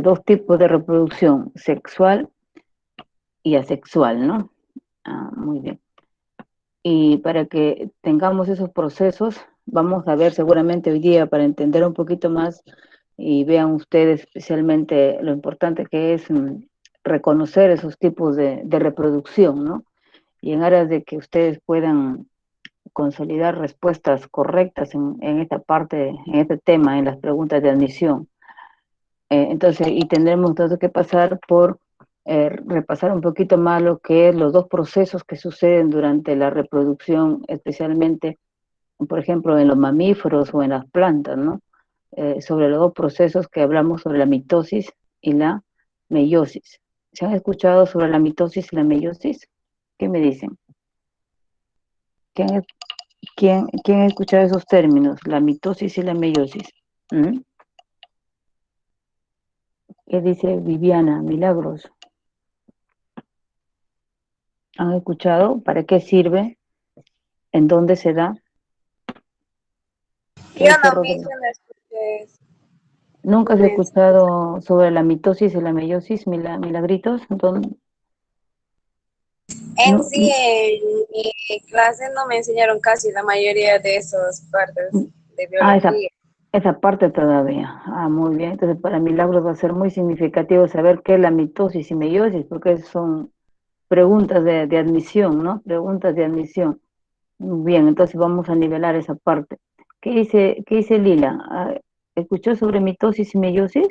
dos tipos de reproducción, sexual y asexual, ¿no? Ah, muy bien. Y para que tengamos esos procesos, vamos a ver seguramente hoy día para entender un poquito más y vean ustedes especialmente lo importante que es reconocer esos tipos de reproducción, ¿no? Y en aras de que ustedes puedan consolidar respuestas correctas en esta parte, en este tema, en las preguntas de admisión. Entonces, y tendremos entonces que pasar por repasar un poquito más lo que es los dos procesos que suceden durante la reproducción, especialmente, por ejemplo, en los mamíferos o en las plantas, ¿no? Sobre los dos procesos que hablamos sobre la mitosis y la meiosis. ¿Se han escuchado sobre la mitosis y la meiosis? ¿Qué me dicen? ¿Quién, quién ha escuchado esos términos? La mitosis y la meiosis. ¿Mm? ¿Qué dice Viviana Milagros? ¿Han escuchado? ¿Para qué sirve? ¿En dónde se da? ¿Qué Yo dice no Rodrigo? mismo no escuché ¿Nunca se ha sobre eso. escuchado sobre la mitosis y la meiosis, Milagritos? En No, sí, en mi clase no me enseñaron casi la mayoría de esas partes de ah, biología. esa parte todavía. Ah, muy bien. Entonces, para Milagros va a ser muy significativo saber qué es la mitosis y meiosis, porque son preguntas de admisión, ¿no? Preguntas de admisión. Bien, entonces vamos a nivelar esa parte. Qué dice Lila? Ah, ¿escuchó sobre mitosis y meiosis?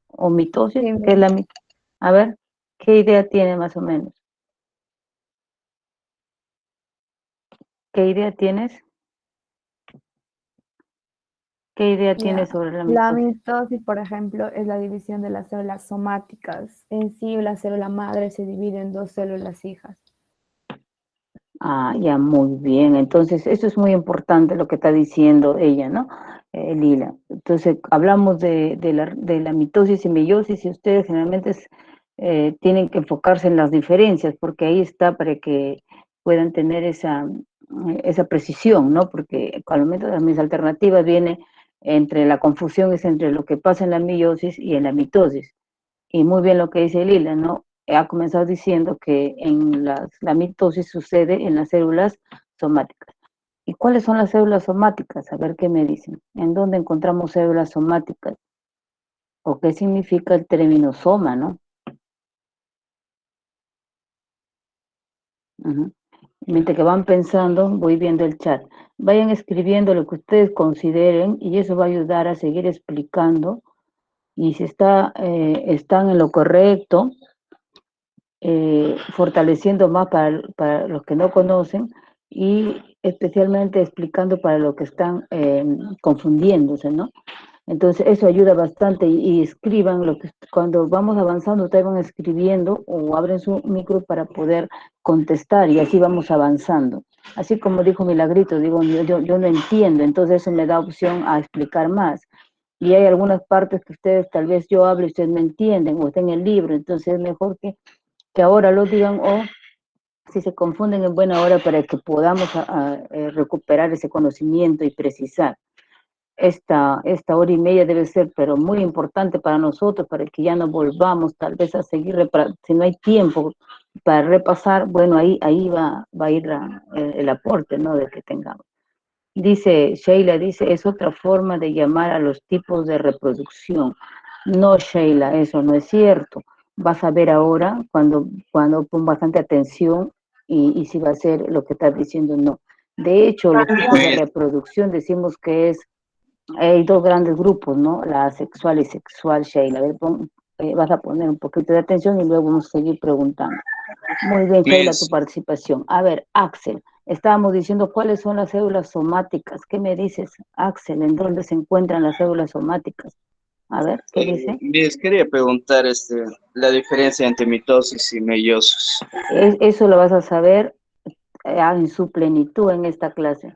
¿O mitosis? Sí, ¿Qué es la mitosis? A ver, ¿qué idea tiene más o menos? ¿Qué idea tienes? ¿Qué idea tienes Ya. sobre la La mitosis? mitosis, por ejemplo, es la división de las células somáticas. En sí, la célula madre se divide en dos células hijas. Ah, ya, muy bien. Entonces, eso es muy importante lo que está diciendo ella, ¿no? Lila. Entonces, hablamos de la mitosis y meiosis y ustedes generalmente tienen que enfocarse en las diferencias, porque ahí está para que puedan tener esa precisión, ¿no? Porque al momento de mis alternativas viene entre la confusión, es entre lo que pasa en la meiosis y en la mitosis. Y muy bien lo que dice Lila, ¿no? Ha comenzado diciendo que la mitosis sucede en las células somáticas. ¿Y cuáles son las células somáticas? A ver qué me dicen. ¿En dónde encontramos células somáticas? ¿O qué significa el término soma, no? Ujú. Mientras que van pensando, voy viendo el chat. Vayan escribiendo lo que ustedes consideren y eso va a ayudar a seguir explicando. Y si están en lo correcto, fortaleciendo más para los que no conocen y especialmente explicando para los que están confundiéndose, ¿no? Entonces eso ayuda bastante y escriban lo que cuando vamos avanzando ustedes van escribiendo o abren su micro para poder contestar y así vamos avanzando. Así como dijo Milagrito, digo, yo no entiendo, entonces eso me da opción a explicar más. Y hay algunas partes que ustedes, tal vez yo hablo y ustedes me entienden o está en el libro, entonces es mejor que ahora lo digan o si se confunden en buena hora para que podamos recuperar ese conocimiento y precisar. Esta hora y media debe ser, pero muy importante para nosotros, para que ya no volvamos tal vez a seguir, si no hay tiempo para repasar, bueno, ahí va a ir el aporte, ¿no?, de que tengamos. Dice, Sheila, dice, es otra forma de llamar a los tipos de reproducción. No, Sheila, eso no es cierto. Vas a ver ahora cuando pon bastante atención y si va a ser lo que estás diciendo, no. De hecho, los tipos de reproducción decimos que hay dos grandes grupos, ¿no? La asexual y sexual, Sheila. A ver, vas a poner un poquito de atención y luego vamos a seguir preguntando. Muy bien, Sheila, tu participación. A ver, Axel, estábamos diciendo cuáles son las células somáticas. ¿Qué me dices, Axel? ¿En dónde se encuentran las células somáticas? A ver, ¿qué dice? Les quería preguntar la diferencia entre mitosis y meiosis. Eso lo vas a saber en su plenitud en esta clase,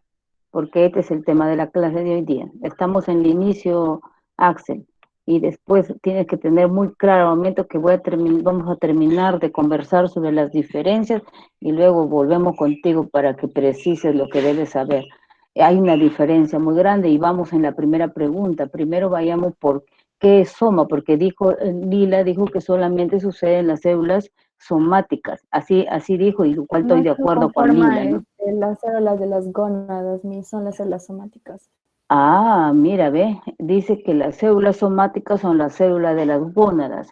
porque este es el tema de la clase de hoy día. Estamos en el inicio, Axel, y después tienes que tener muy claro al momento que vamos a terminar de conversar sobre las diferencias y luego volvemos contigo para que precises lo que debes saber. Hay una diferencia muy grande y vamos en la primera pregunta. Primero vayamos por ¿qué es soma? Porque dijo, Lila dijo que solamente sucede en las células somáticas, así dijo, y lo cual estoy de No acuerdo con conforma Lila, ¿no? las células de las gónadas, son las células somáticas. Ah, mira, ve, dice que las células somáticas son las células de las gónadas.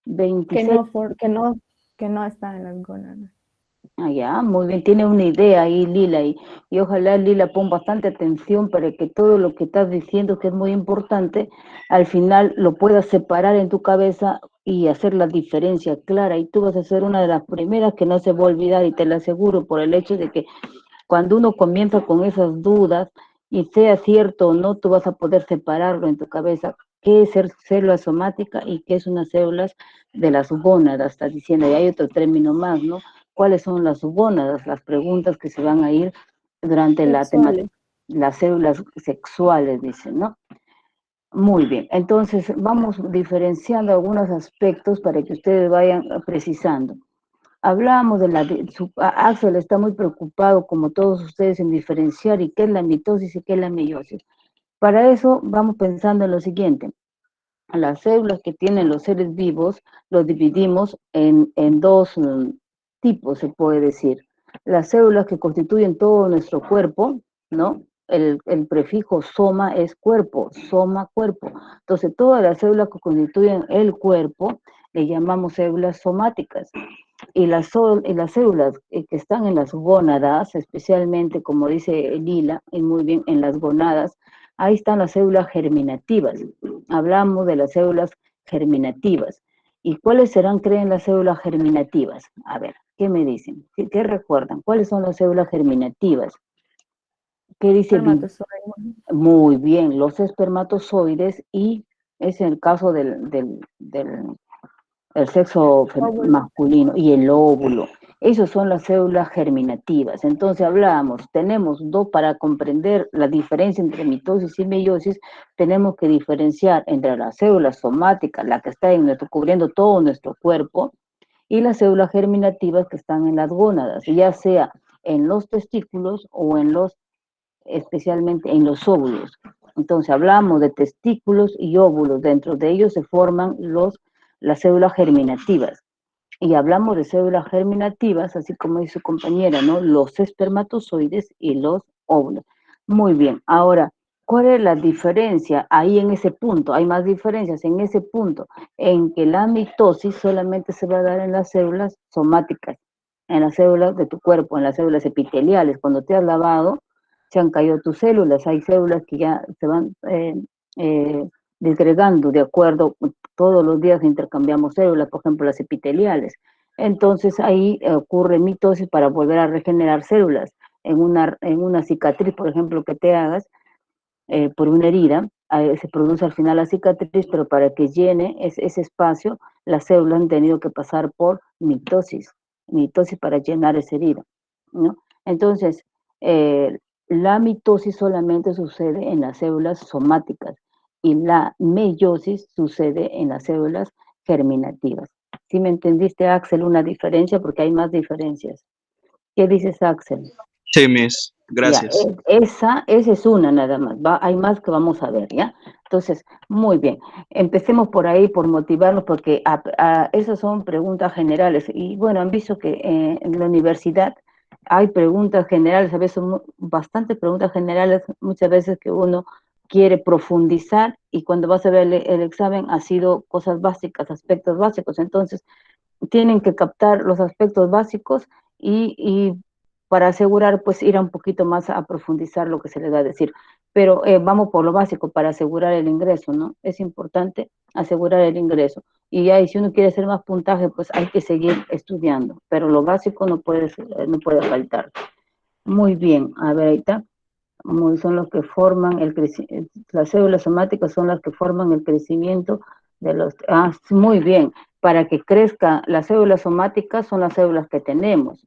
26. Que no están en las gónadas. Ah, ya, muy bien, tiene una idea ahí, Lila, y ojalá Lila ponga bastante atención para que todo lo que estás diciendo, que es muy importante, al final lo puedas separar en tu cabeza y hacer la diferencia clara. Y tú vas a ser una de las primeras que no se va a olvidar, y te lo aseguro, por el hecho de que cuando uno comienza con esas dudas, y sea cierto o no, tú vas a poder separarlo en tu cabeza, qué es ser célula somática y qué es una célula de las gónadas, estás diciendo, y hay otro término más, ¿no? ¿Cuáles son las gónadas? Las preguntas que se van a ir durante la temática, Sexuales. las células sexuales, dicen, ¿no? Muy bien, entonces vamos diferenciando algunos aspectos para que ustedes vayan precisando. Hablábamos de Axel está muy preocupado, como todos ustedes, en diferenciar y qué es la mitosis y qué es la meiosis. Para eso vamos pensando en lo siguiente. Las células que tienen los seres vivos los dividimos en dos tipos, se puede decir. Las células que constituyen todo nuestro cuerpo, ¿no? El prefijo soma es cuerpo, soma, cuerpo. Entonces, todas las células que constituyen el cuerpo le llamamos células somáticas. Y las células que están en las gónadas, especialmente, como dice Lila, y muy bien, en las gonadas, ahí están las células germinativas. Hablamos de las células germinativas. ¿Y cuáles serán, creen, las células germinativas? A ver, ¿qué me dicen? ¿Qué recuerdan? ¿Cuáles son las células germinativas? ¿Qué dice? Espermatozoides. Muy bien, los espermatozoides, y es el caso el sexo Óvulo. masculino y el óvulo. Esas son las células germinativas. Entonces hablábamos, tenemos dos, para comprender la diferencia entre mitosis y meiosis, tenemos que diferenciar entre las células somáticas, la que está cubriendo todo nuestro cuerpo, y las células germinativas que están en las gónadas, ya sea en los testículos o especialmente en los óvulos. Entonces hablamos de testículos y óvulos, dentro de ellos se forman las células germinativas. Y hablamos de células germinativas, así como dice su compañera, ¿no? Los espermatozoides y los óvulos. Muy bien, ahora, ¿cuál es la diferencia ahí en ese punto? Hay más diferencias en ese punto, en que la mitosis solamente se va a dar en las células somáticas, en las células de tu cuerpo, en las células epiteliales. Cuando te has lavado, se han caído tus células, hay células que ya se van disgregando de acuerdo, todos los días intercambiamos células, por ejemplo las epiteliales. Entonces ahí ocurre mitosis para volver a regenerar células. En una cicatriz, por ejemplo, que te hagas por una herida, se produce al final la cicatriz, pero para que llene ese espacio, las células han tenido que pasar por mitosis para llenar esa herida, ¿no? Entonces, la mitosis solamente sucede en las células somáticas y la meiosis sucede en las células germinativas. ¿Sí me entendiste, Axel, una diferencia? Porque hay más diferencias. ¿Qué dices, Axel? Sí, Miss, Ya, gracias. esa es una nada más, hay más que vamos a ver, ¿ya? Entonces, muy bien, empecemos por ahí, por motivarnos, porque esas son preguntas generales, y bueno, han visto que en la universidad hay preguntas generales, a veces son bastantes preguntas generales, muchas veces que uno quiere profundizar, y cuando vas a ver el examen ha sido cosas básicas, aspectos básicos, entonces tienen que captar los aspectos básicos y para asegurar, pues ir un poquito más a profundizar lo que se les va a decir. Pero vamos por lo básico para asegurar el ingreso, ¿no? Es importante asegurar el ingreso. Y ya, y si uno quiere hacer más puntaje, pues hay que seguir estudiando. Pero lo básico no puede faltar. Muy bien, a ver, ahí está. Son los que forman las células somáticas son las que forman el crecimiento de los... muy bien, para que crezca las células somáticas son las células que tenemos.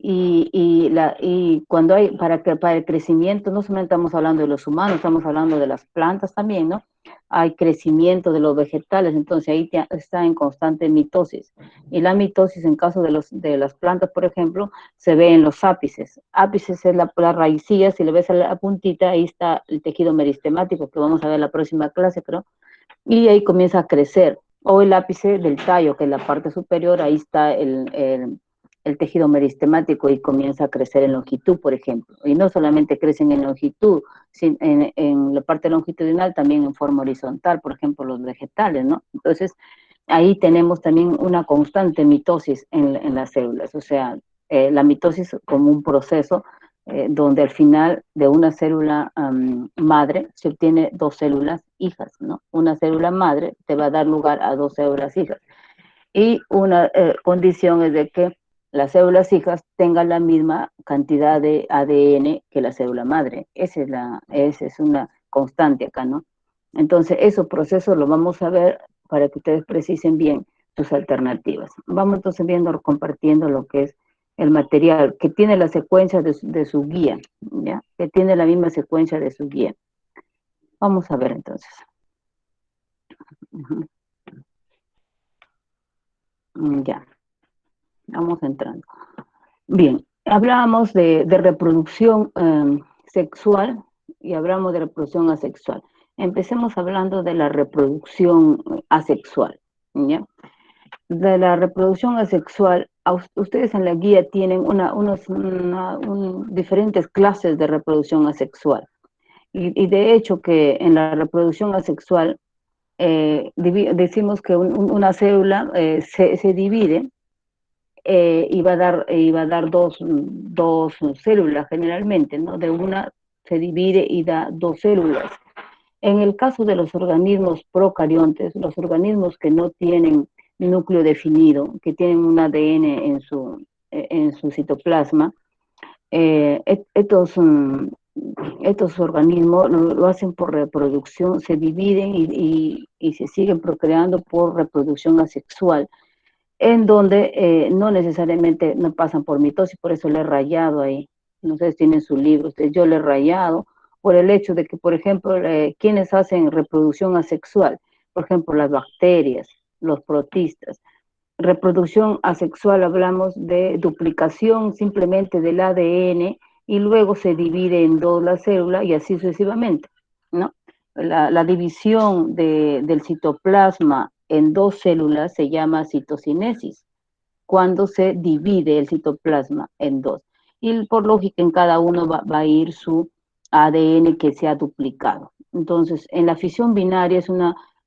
Y cuando hay, para el crecimiento, no solamente estamos hablando de los humanos, estamos hablando de las plantas también, ¿no? Hay crecimiento de los vegetales, entonces ahí está en constante mitosis. Y la mitosis, en caso de las plantas, por ejemplo, se ve en los ápices. Ápices es la raicilla, si le ves a la puntita, ahí está el tejido meristemático, que vamos a ver la próxima clase, creo. y ahí comienza a crecer. O el ápice del tallo, que es la parte superior, ahí está el tejido meristemático y comienza a crecer en longitud, por ejemplo. Y no solamente crecen en longitud, sino en la parte longitudinal, también en forma horizontal, por ejemplo, los vegetales, ¿no? Entonces, ahí tenemos también una constante mitosis en las células, o sea, la mitosis como un proceso donde al final de una célula madre se obtiene dos células hijas, ¿no? Una célula madre te va a dar lugar a dos células hijas. Y una condición es de que las células hijas tengan la misma cantidad de ADN que la célula madre. Esa es una constante acá, ¿no? Entonces, esos procesos los vamos a ver para que ustedes precisen bien sus alternativas. Vamos entonces viendo, compartiendo lo que es el material, que tiene la secuencia de su guía, ¿ya? Que tiene la misma secuencia de su guía. Vamos a ver entonces. Ya, vamos entrando. Bien, hablábamos de reproducción sexual y hablamos de reproducción asexual. Empecemos hablando de la reproducción asexual, ¿ya? De la reproducción asexual, ustedes en la guía tienen diferentes clases de reproducción asexual. Y de hecho que en la reproducción asexual decimos que una célula se divide y va a dar dos células generalmente, ¿no? De una se divide y da dos células. En el caso de los organismos procariontes, los organismos que no tienen núcleo definido, que tienen un ADN en su citoplasma, estos organismos lo hacen por reproducción, se dividen y se siguen procreando por reproducción asexual, en donde no necesariamente no pasan por mitosis, por eso le he rayado ahí. No sé si tienen su libro, yo le he rayado por el hecho de que, por ejemplo, quienes hacen reproducción asexual, por ejemplo, las bacterias, los protistas. Reproducción asexual hablamos de duplicación simplemente del ADN y luego se divide en dos la célula y así sucesivamente, ¿no? La división del citoplasma en dos células se llama citocinesis, cuando se divide el citoplasma en dos. Y por lógica en cada uno va a ir su ADN que se ha duplicado. Entonces, en la fisión binaria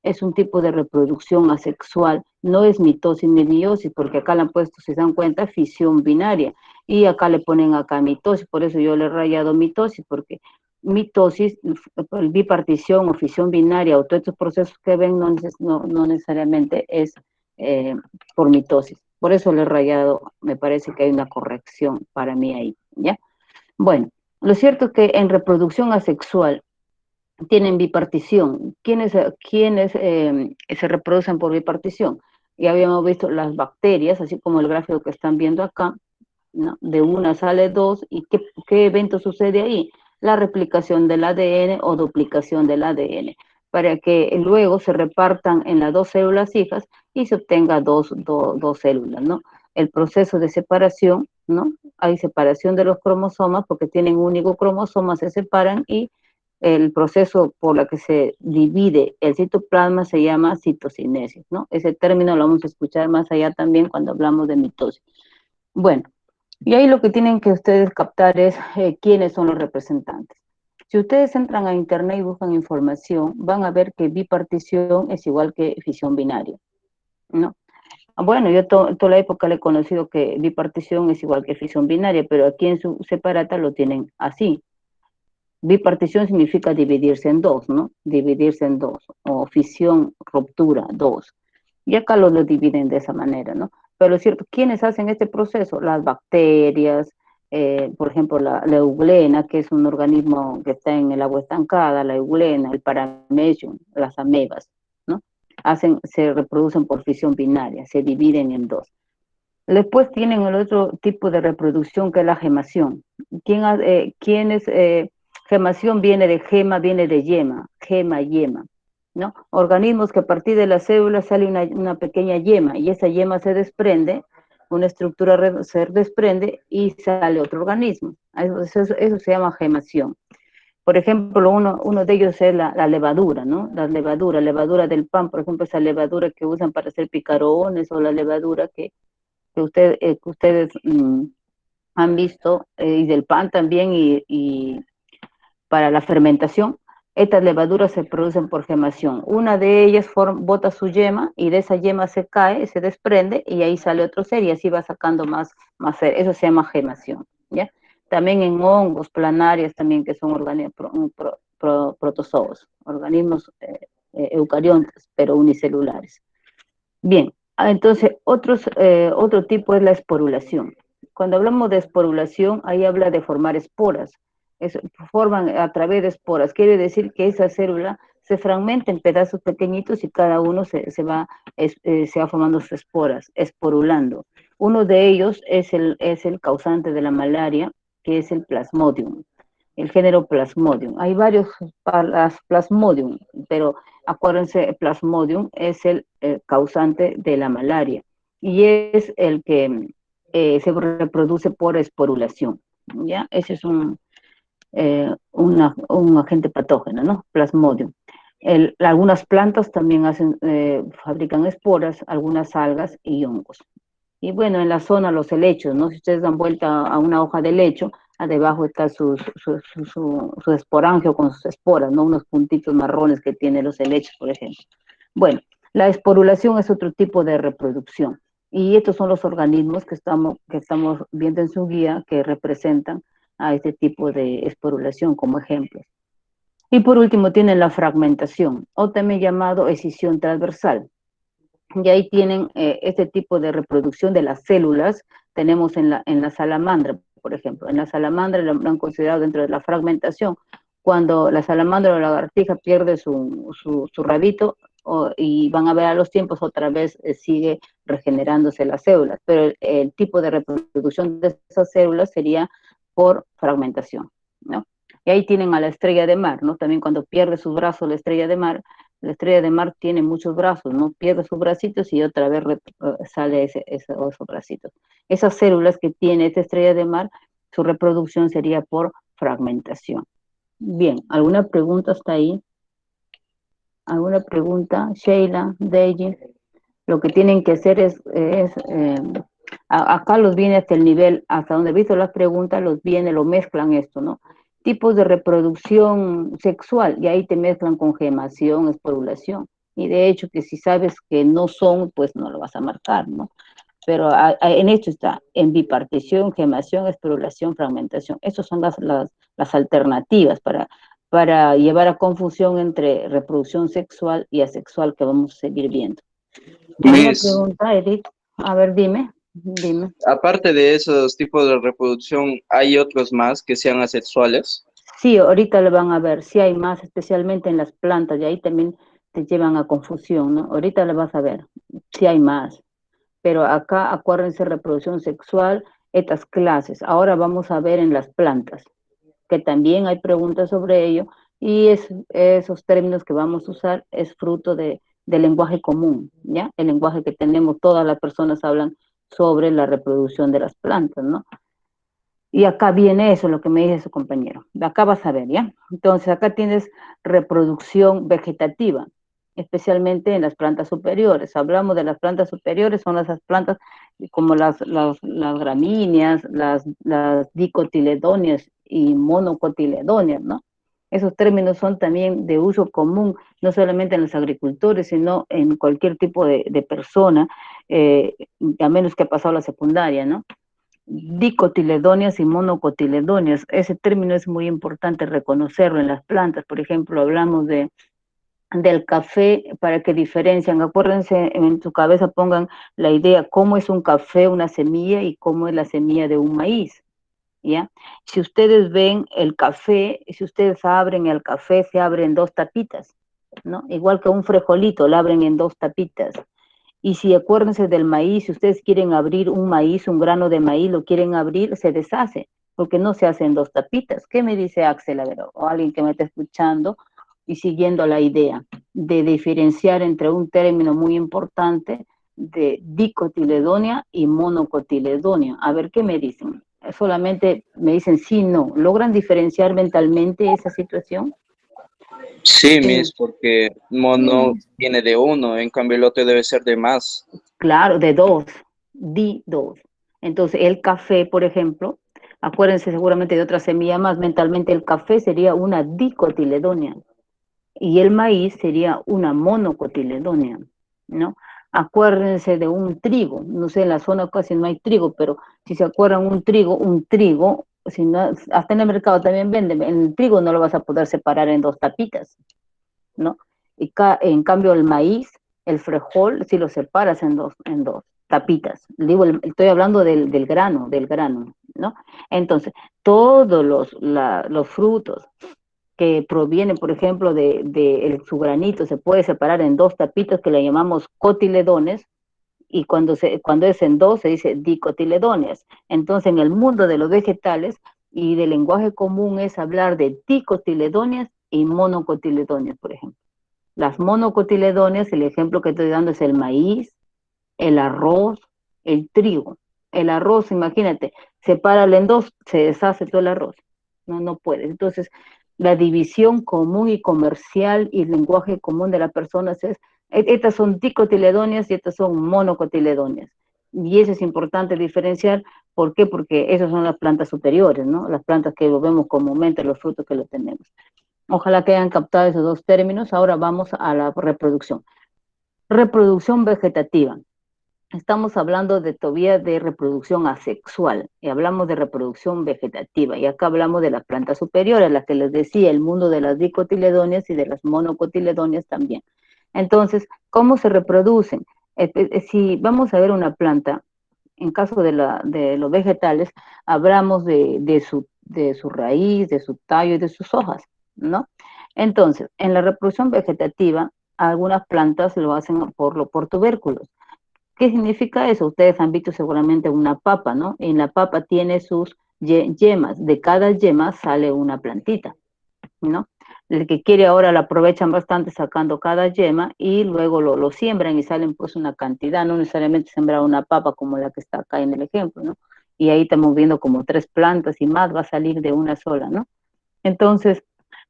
es un tipo de reproducción asexual, no es mitosis ni meiosis, porque acá le han puesto, si se dan cuenta, fisión binaria, y acá le ponen acá mitosis, por eso yo le he rayado mitosis, porque mitosis, bipartición o fisión binaria, o todos estos procesos que ven no necesariamente es por mitosis. Por eso le he rayado, me parece que hay una corrección para mí ahí, ¿ya? Bueno, lo cierto es que en reproducción asexual tienen bipartición. ¿Quiénes se reproducen por bipartición? Ya habíamos visto las bacterias, así como el gráfico que están viendo acá, ¿no? De una sale dos, ¿y qué evento sucede ahí? La replicación del ADN o duplicación del ADN, para que luego se repartan en las dos células hijas y se obtenga dos células, ¿no? El proceso de separación, ¿no? Hay separación de los cromosomas porque tienen un único cromosoma, se separan y el proceso por el que se divide el citoplasma se llama citocinesis, ¿no? Ese término lo vamos a escuchar más allá también cuando hablamos de mitosis. Bueno, y ahí lo que tienen que ustedes captar es quiénes son los representantes. Si ustedes entran a internet y buscan información, van a ver que bipartición es igual que fisión binaria, ¿no? Bueno, yo toda la época le he conocido que bipartición es igual que fisión binaria, pero aquí en su separata lo tienen así. Bipartición significa dividirse en dos, ¿no? Dividirse en dos, o fisión, ruptura, dos. Y acá lo dividen de esa manera, ¿no? Pero es cierto, ¿quiénes hacen este proceso? Las bacterias, por ejemplo, la euglena, que es un organismo que está en el agua estancada, la euglena, el paramecium, las amebas, ¿no? Se reproducen por fisión binaria, se dividen en dos. Después tienen el otro tipo de reproducción que es la gemación. Gemación viene de gema, viene de yema, ¿no? Organismos que a partir de las células sale una pequeña yema y esa yema se desprende, una estructura se desprende y sale otro organismo. Eso se llama gemación. Por ejemplo, uno de ellos es la levadura, ¿no? Levadura del pan, por ejemplo, esa levadura que usan para hacer picarones, o la levadura que ustedes han visto, y del pan también, y para la fermentación. Estas levaduras se producen por gemación. Una de ellas bota su yema, y de esa yema se cae, se desprende, y ahí sale otro ser, y así va sacando más ser. Eso se llama gemación, ¿ya? También en hongos, planarias también, que son protozoos, organismos eucariontes, pero unicelulares. Bien, entonces otro tipo es la esporulación. Cuando hablamos de esporulación, ahí habla de formar esporas. Forman a través de esporas. Quiere decir que esa célula se fragmenta en pedazos pequeñitos, y cada uno se va formando sus esporas, esporulando. Uno de ellos es el causante de la malaria, que es el Plasmodium, el género Plasmodium. Hay varios Plasmodium, pero acuérdense, Plasmodium es el causante de la malaria, y es el que se reproduce por esporulación, ¿ya? Ese es un agente patógeno, ¿no? Plasmodium. Algunas plantas también fabrican esporas, algunas algas y hongos. Y bueno, en la zona, los helechos, ¿no? Si ustedes dan vuelta a una hoja de helecho, debajo está su esporangio con sus esporas, ¿no? Unos puntitos marrones que tienen los helechos, por ejemplo. Bueno, la esporulación es otro tipo de reproducción. Y estos son los organismos que estamos viendo en su guía, que representan a este tipo de esporulación como ejemplos. Y por último tienen la fragmentación, o también llamado escisión transversal. Y ahí tienen este tipo de reproducción de las células. Tenemos en la salamandra, por ejemplo. En la salamandra lo han considerado dentro de la fragmentación. Cuando la salamandra o la lagartija pierde su rabito, y van a ver a los tiempos, otra vez sigue regenerándose las células. Pero el tipo de reproducción de esas células sería por fragmentación, ¿no? Y ahí tienen a la estrella de mar, ¿no? También cuando pierde sus brazos la estrella de mar tiene muchos brazos, ¿no? Pierde sus bracitos y otra vez sale esos bracitos. Esas células que tiene esta estrella de mar, su reproducción sería por fragmentación. Bien, ¿alguna pregunta hasta ahí? ¿Alguna pregunta? Sheila, Deji. Lo que tienen que hacer es acá los viene hasta el nivel, hasta donde he visto las preguntas, lo mezclan esto, ¿no? Tipos de reproducción sexual, y ahí te mezclan con gemación, esporulación. Y de hecho que si sabes que no son, pues no lo vas a marcar, ¿no? Pero en esto está, en bipartición, gemación, esporulación, fragmentación. Esas son las alternativas para llevar a confusión entre reproducción sexual y asexual, que vamos a seguir viendo. ¿Alguna pregunta, Edith? A ver, dime. Aparte de esos tipos de reproducción, ¿hay otros más que sean asexuales? Sí, ahorita lo van a ver. Sí hay más, especialmente en las plantas, y ahí también te llevan a confusión, ¿no? Ahorita lo vas a ver. Sí hay más. Pero acá, acuérdense, reproducción sexual, estas clases. Ahora vamos a ver en las plantas, que también hay preguntas sobre ello, y esos términos que vamos a usar es fruto del lenguaje común, ¿ya? El lenguaje que tenemos, todas las personas hablan sobre la reproducción de las plantas, ¿no? Y acá viene eso, lo que me dice su compañero. De acá vas a ver, ¿ya? Entonces, acá tienes reproducción vegetativa, especialmente en las plantas superiores. Hablamos de las plantas superiores, son esas plantas como las gramíneas, las dicotiledóneas y monocotiledóneas, ¿no? Esos términos son también de uso común, no solamente en los agricultores, sino en cualquier tipo de persona, a menos que ha pasado la secundaria, ¿no? Dicotiledóneas y monocotiledóneas. Ese término es muy importante reconocerlo en las plantas. Por ejemplo, hablamos del café, para que diferencian. Acuérdense, en su cabeza pongan la idea, cómo es un café, una semilla, y cómo es la semilla de un maíz, ¿ya? Si ustedes ven el café, si ustedes abren el café, se abren dos tapitas, ¿no? Igual que un frijolito, lo abren en dos tapitas. Y si acuérdense del maíz, si ustedes quieren abrir un maíz, un grano de maíz, lo quieren abrir, se deshace, porque no se hacen dos tapitas. ¿Qué me dice Axel? A ver, o alguien que me está escuchando y siguiendo la idea de diferenciar entre un término muy importante de dicotiledónea y monocotiledónea. A ver, ¿qué me dicen? solamente me dicen sí, no. ¿Logran diferenciar mentalmente esa situación? Sí, Sí, Miss, porque mono viene de uno, en cambio el otro debe ser de más. claro, de dos, di dos. Entonces, el café, por ejemplo, acuérdense seguramente de otra semilla más, mentalmente el café sería una dicotiledónea y el maíz sería una monocotiledónea, ¿no? Acuérdense de un trigo, no sé, en la zona casi no hay trigo, pero si se acuerdan un trigo, si no, hasta en el mercado también venden, el trigo no lo vas a poder separar en dos tapitas, ¿no? Y en cambio el maíz, el frijol, si lo separas en dos tapitas. Digo, estoy hablando del grano, ¿no? Entonces, todos los frutos que provienen, por ejemplo, su granito, se puede separar en dos tapitas que le llamamos cotiledones, y cuando es en dos se dice dicotiledones. Entonces, en el mundo de los vegetales y del lenguaje común es hablar de dicotiledonias y monocotiledonias, por ejemplo. Las monocotiledonias, el ejemplo que estoy dando es el maíz, el arroz, el trigo. El arroz, imagínate, sepáralo en dos, se deshace todo el arroz. No, no puede. Entonces, la división común y comercial y el lenguaje común de las personas es, estas son dicotiledonias y estas son monocotiledonias. Y eso es importante diferenciar. ¿Por qué? Porque esas son las plantas superiores, ¿no? Las plantas que lo vemos comúnmente, los frutos que lo tenemos. Ojalá que hayan captado esos dos términos. Ahora vamos a la reproducción. Reproducción vegetativa. Estamos hablando todavía de reproducción asexual y hablamos de reproducción vegetativa y acá hablamos de las plantas superiores, las que les decía, el mundo de las dicotiledonias y de las monocotiledonias también. Entonces, ¿cómo se reproducen? Si vamos a ver una planta, en caso de los vegetales, hablamos de su raíz, de su tallo y de sus hojas, ¿no? Entonces, en la reproducción vegetativa, algunas plantas lo hacen por tubérculos. ¿Qué significa eso? Ustedes han visto seguramente una papa, ¿no? En la papa tiene sus yemas. De cada yema sale una plantita, ¿no? El que quiere ahora la aprovechan bastante sacando cada yema y luego lo siembran y salen pues una cantidad, no necesariamente sembrar una papa como la que está acá en el ejemplo, ¿no? Y ahí estamos viendo como 3 plantas y más va a salir de una sola, ¿no? Entonces,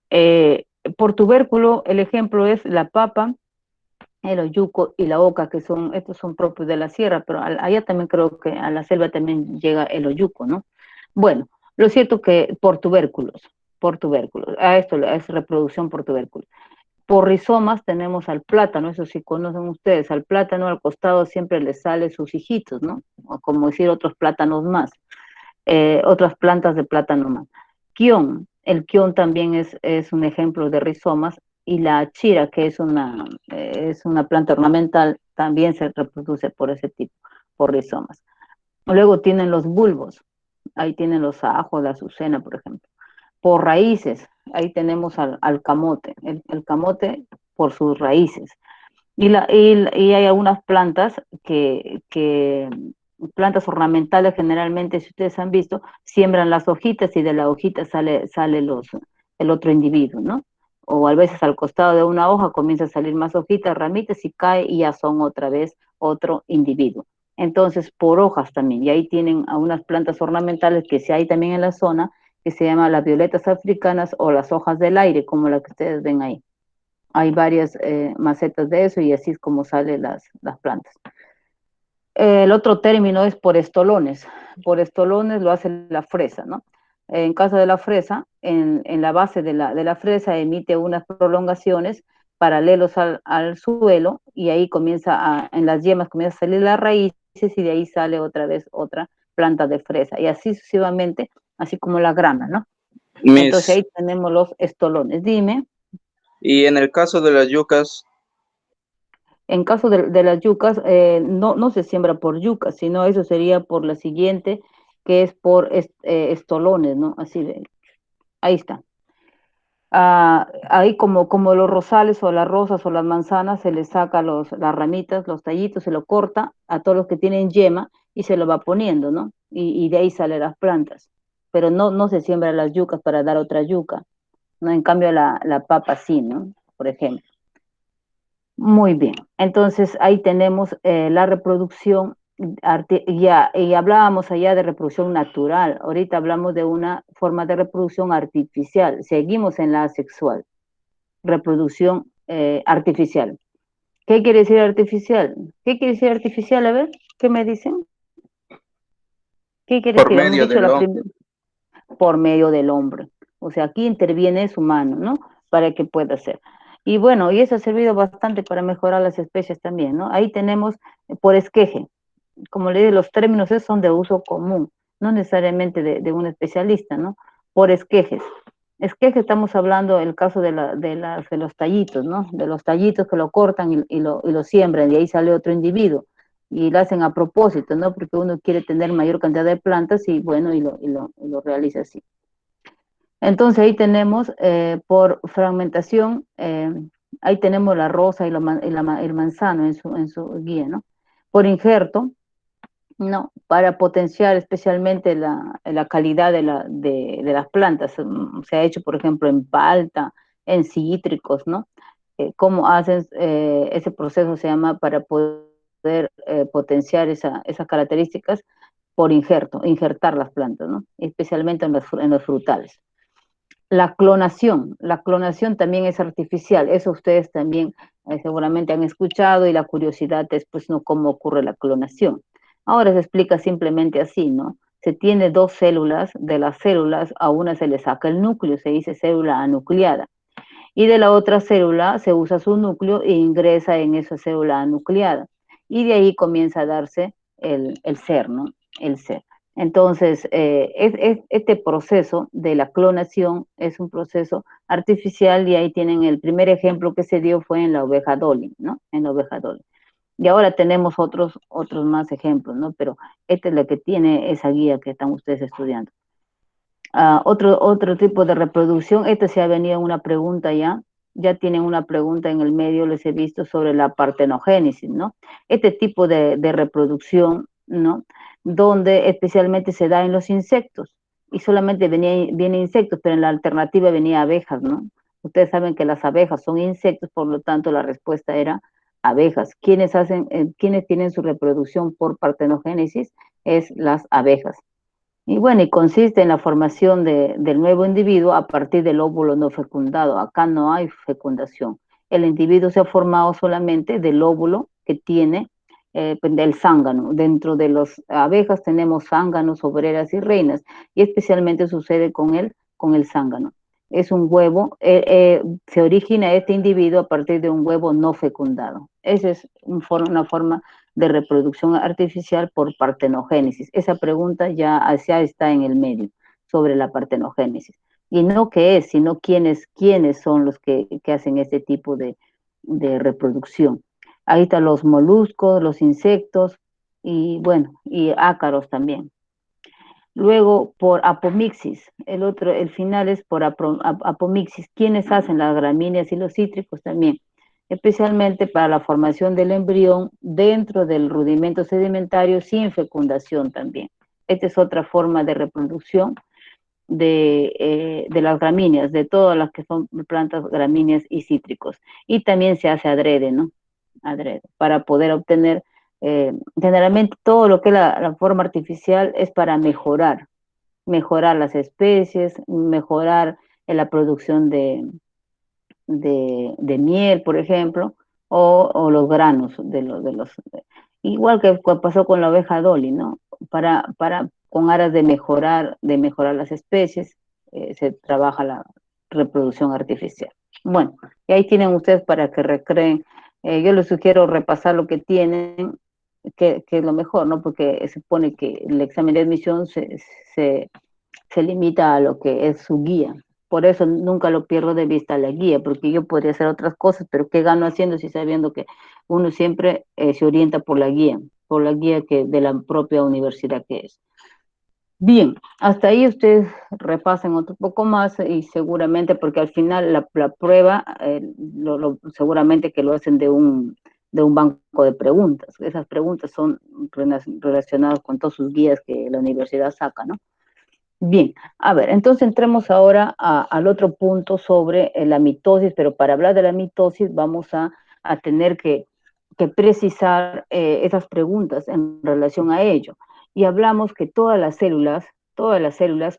eh, por tubérculo, el ejemplo es la papa, el oyuco y la oca, estos son propios de la sierra, pero allá también creo que a la selva también llega el oyuco, ¿no? Bueno, lo cierto que por tubérculos, a esto es reproducción por tubérculos. Por rizomas tenemos al plátano, eso sí conocen ustedes, al plátano al costado siempre le sale sus hijitos, ¿no? O como decir otros plátanos más, otras plantas de plátano más. Quión, el quión también es un ejemplo de rizomas, y la chira, que es una planta ornamental, también se reproduce por ese tipo, por rizomas. Luego tienen los bulbos, ahí tienen los ajos, la azucena, por ejemplo. Por raíces, ahí tenemos al camote, el camote por sus raíces. Y hay algunas plantas plantas ornamentales generalmente, si ustedes han visto, siembran las hojitas y de la hojita sale el otro individuo, ¿no? O a veces al costado de una hoja comienza a salir más hojitas, ramitas y cae y ya son otra vez otro individuo. Entonces, por hojas también, y ahí tienen a unas plantas ornamentales que sí hay también en la zona, que se llama las violetas africanas o las hojas del aire, como la que ustedes ven ahí. Hay varias macetas de eso y así es como salen las plantas. El otro término es por estolones. Por estolones lo hace la fresa, ¿no? En caso de la fresa, en la base de la fresa emite unas prolongaciones paralelos al suelo y ahí en las yemas comienza a salir las raíces y de ahí sale otra vez otra planta de fresa y así sucesivamente, así como la grana, ¿no? Entonces Miss, ahí tenemos los estolones. Dime. y en el caso de las yucas, En caso de las yucas, no se siembra por yucas, sino eso sería por la siguiente, que es por estolones, ¿no? Ahí está. Ahí como los rosales o las rosas o las manzanas, se les saca las ramitas, los tallitos, se lo corta a todos los que tienen yema y se lo va poniendo, ¿no? Y de ahí salen las plantas. Pero no se siembra las yucas para dar otra yuca, ¿no? En cambio la papa sí, ¿no? Por ejemplo. Muy bien, entonces ahí tenemos la reproducción y hablábamos allá de reproducción natural, ahorita hablamos de una forma de reproducción artificial, seguimos en la asexual, reproducción artificial. ¿Qué quiere decir artificial? ¿Qué quiere decir artificial? A ver, ¿qué me dicen? ¿Qué quiere Por decir? Hemos medio dicho del hombre. por medio del hombre. O sea, aquí interviene su mano, ¿no? Para que pueda ser. Y bueno, y eso ha servido bastante para mejorar las especies también, ¿no? Ahí tenemos por esqueje. Como le digo, los términos esos son de uso común, no necesariamente de un especialista, ¿no? Por esquejes. Esqueje estamos hablando el caso de los tallitos, ¿no? De los tallitos que lo cortan y lo siembran, y ahí sale otro individuo. Y lo hacen a propósito, ¿no? Porque uno quiere tener mayor cantidad de plantas y bueno, y lo realiza así. Entonces ahí tenemos por fragmentación, ahí tenemos la rosa y el manzano en su guía, ¿no? Por injerto, ¿no? Para potenciar especialmente la calidad de las plantas. Se ha hecho, por ejemplo, en palta, en cítricos, ¿no? ¿Cómo hacen ese proceso? Se llama para poder potenciar esas características por injertar las plantas, ¿no? Especialmente en los frutales. La clonación también es artificial, eso ustedes también seguramente han escuchado y la curiosidad es pues no cómo ocurre la clonación. Ahora se explica simplemente así, ¿no? Se tiene dos células, de las células a una se le saca el núcleo, se dice célula anucleada, y de la otra célula se usa su núcleo e ingresa en esa célula anucleada, y de ahí comienza a darse el ser, ¿no? El ser. Entonces, este proceso de la clonación es un proceso artificial y ahí tienen el primer ejemplo que se dio fue en la oveja Dolly, ¿no? En la oveja Dolly. Y ahora tenemos otros más ejemplos, ¿no? Pero esta es la que tiene esa guía que están ustedes estudiando. Otro tipo de reproducción, esta se ha venido una pregunta ya tienen una pregunta en el medio, les he visto sobre la partenogénesis, ¿no? Este tipo de reproducción, ¿no? Donde especialmente se da en los insectos, y solamente viene insectos, pero en la alternativa venía abejas, ¿no? Ustedes saben que las abejas son insectos, por lo tanto la respuesta era abejas. ¿Quiénes tienen su reproducción por partenogénesis? Es las abejas. Y bueno, y consiste en la formación del nuevo individuo a partir del óvulo no fecundado. Acá no hay fecundación. El individuo se ha formado solamente del óvulo que tiene del zángano. Dentro de las abejas tenemos zánganos, obreras y reinas, y especialmente sucede con el zángano. Es un huevo, se origina este individuo a partir de un huevo no fecundado. Esa es una forma de reproducción artificial por partenogénesis. Esa pregunta ya está en el medio sobre la partenogénesis. Y no qué es, sino quiénes son los que hacen este tipo de reproducción. Ahí están los moluscos, los insectos y bueno, y ácaros también. Luego por apomixis, el final es por apomixis. ¿Quiénes hacen las gramíneas y los cítricos también? Especialmente para la formación del embrión dentro del rudimento sedimentario sin fecundación también. Esta es otra forma de reproducción de las gramíneas, de todas las que son plantas gramíneas y cítricos. Y también se hace adrede, ¿no? Adrede, para poder obtener, generalmente todo lo que es la forma artificial es para mejorar las especies, mejorar la producción de miel, por ejemplo, o los granos igual que pasó con la oveja Dolly, ¿no? Con aras de mejorar las especies, se trabaja la reproducción artificial. Bueno, y ahí tienen ustedes para que recreen. Yo les sugiero repasar lo que tienen, que es lo mejor, ¿no? Porque se supone que el examen de admisión se limita a lo que es su guía. Por eso nunca lo pierdo de vista la guía, porque yo podría hacer otras cosas, pero ¿qué gano haciendo si sabiendo que uno siempre se orienta por la guía que de la propia universidad que es? Bien, hasta ahí ustedes repasen otro poco más y seguramente, porque al final la prueba, seguramente que lo hacen de un banco de preguntas. Esas preguntas son relacionadas con todos sus guías que la universidad saca, ¿no? Bien, a ver, entonces entremos ahora al otro punto sobre la mitosis, pero para hablar de la mitosis vamos a tener que que precisar esas preguntas en relación a ello. Y hablamos que todas las células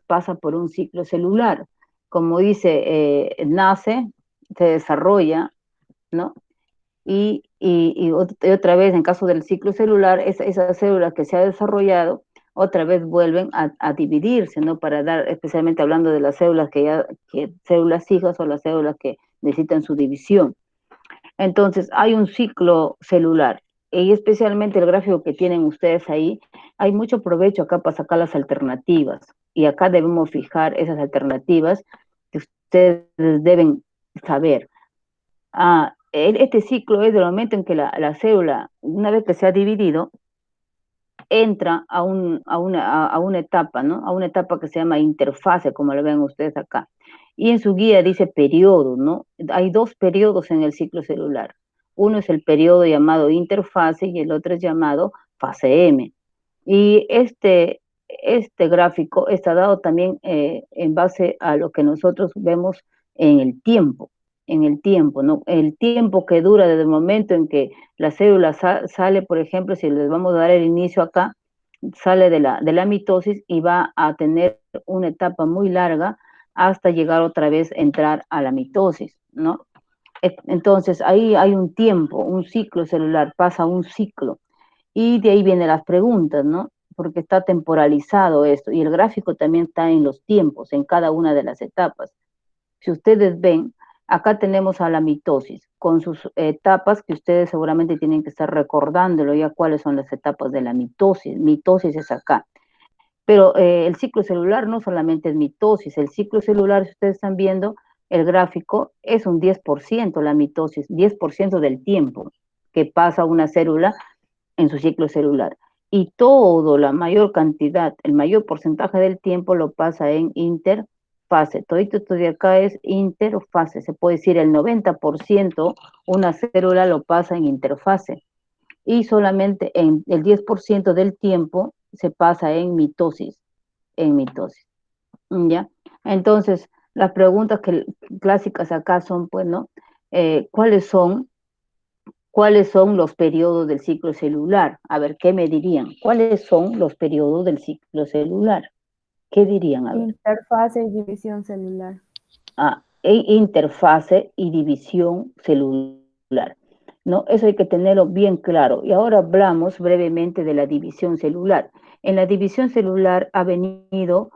pasan por un ciclo celular. Como dice, nace, se desarrolla, ¿no? Y otra vez, en caso del ciclo celular, esas células que se ha desarrollado, otra vez vuelven a dividirse, ¿no? Para dar, especialmente hablando de las células células hijas o las células que necesitan su división. Entonces, hay un ciclo celular, y especialmente el gráfico que tienen ustedes ahí, hay mucho provecho acá para sacar las alternativas, y acá debemos fijar esas alternativas que ustedes deben saber. Este ciclo es del momento en que la célula, una vez que se ha dividido, entra a una etapa, ¿no? A una etapa que se llama interfase, como lo ven ustedes acá. Y en su guía dice periodo, ¿no? Hay dos periodos en el ciclo celular. Uno es el periodo llamado interfase y el otro es llamado fase M. Y este gráfico está dado también en base a lo que nosotros vemos en el tiempo, ¿no? El tiempo que dura desde el momento en que la célula sale, por ejemplo, si les vamos a dar el inicio acá, sale de la mitosis y va a tener una etapa muy larga hasta llegar otra vez a entrar a la mitosis, ¿no? Entonces, ahí hay un tiempo, un ciclo celular, pasa un ciclo. Y de ahí vienen las preguntas, ¿no? Porque está temporalizado esto. Y el gráfico también está en los tiempos, en cada una de las etapas. Si ustedes ven, acá tenemos a la mitosis, con sus etapas que ustedes seguramente tienen que estar recordándolo ya cuáles son las etapas de la mitosis. Mitosis es acá. Pero el ciclo celular no solamente es mitosis, el ciclo celular, si ustedes están viendo el gráfico, es un 10% la mitosis, 10% del tiempo que pasa una célula en su ciclo celular. Y la mayor cantidad, el mayor porcentaje del tiempo lo pasa en interfase. Todo esto de acá es interfase. Se puede decir el 90% una célula lo pasa en interfase. Y solamente en el 10% del tiempo se pasa en mitosis. ¿Ya? Entonces, las preguntas clásicas acá son, pues, ¿no? ¿Cuáles son los periodos del ciclo celular? A ver, ¿qué me dirían? ¿Cuáles son los periodos del ciclo celular? ¿Qué dirían? A ver. Interfase y división celular. Interfase y división celular, ¿no? Eso hay que tenerlo bien claro. Y ahora hablamos brevemente de la división celular. En la división celular ha venido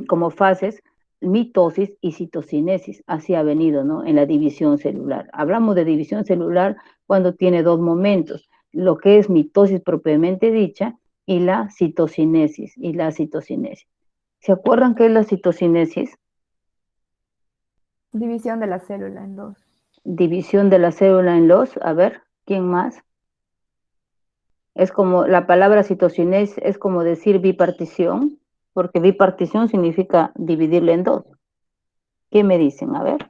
como fases mitosis y citocinesis, así ha venido, ¿no? En la división celular. Hablamos de división celular cuando tiene dos momentos, lo que es mitosis propiamente dicha y la citocinesis. ¿Se acuerdan qué es la citocinesis? División de la célula en dos. División de la célula en dos, a ver, ¿quién más? Es como, la palabra citocinesis es como decir bipartición, porque bipartición significa dividirla en dos. ¿Qué me dicen? A ver.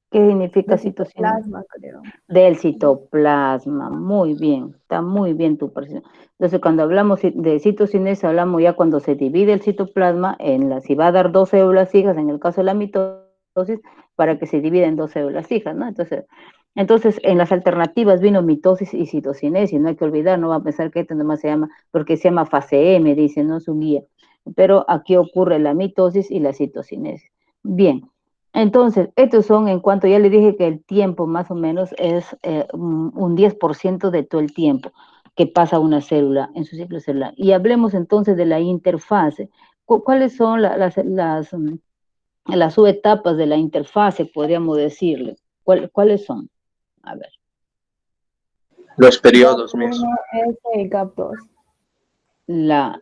¿Qué significa citocinesis? Citoplasma, creo. Del citoplasma, muy bien, está muy bien tu precisión. Entonces, cuando hablamos de citocinesis, hablamos ya cuando se divide el citoplasma, si va a dar dos células hijas, en el caso de la mitosis, para que se divida en dos células hijas, ¿no? Entonces, en las alternativas vino mitosis y citocinesis, no hay que olvidar, no va a pensar que esto nomás se llama, porque se llama fase M, dice, ¿no? Su guía. Pero aquí ocurre la mitosis y la citocinesis. Bien. Entonces, estos son, en cuanto ya le dije que el tiempo más o menos es un 10% de todo el tiempo que pasa una célula en su ciclo celular. Y hablemos entonces de la interfase. ¿Cuáles son las subetapas de la interfase, podríamos decirle? ¿Cuáles son? A ver. Los periodos, Miss. GAP1, S y GAP2. La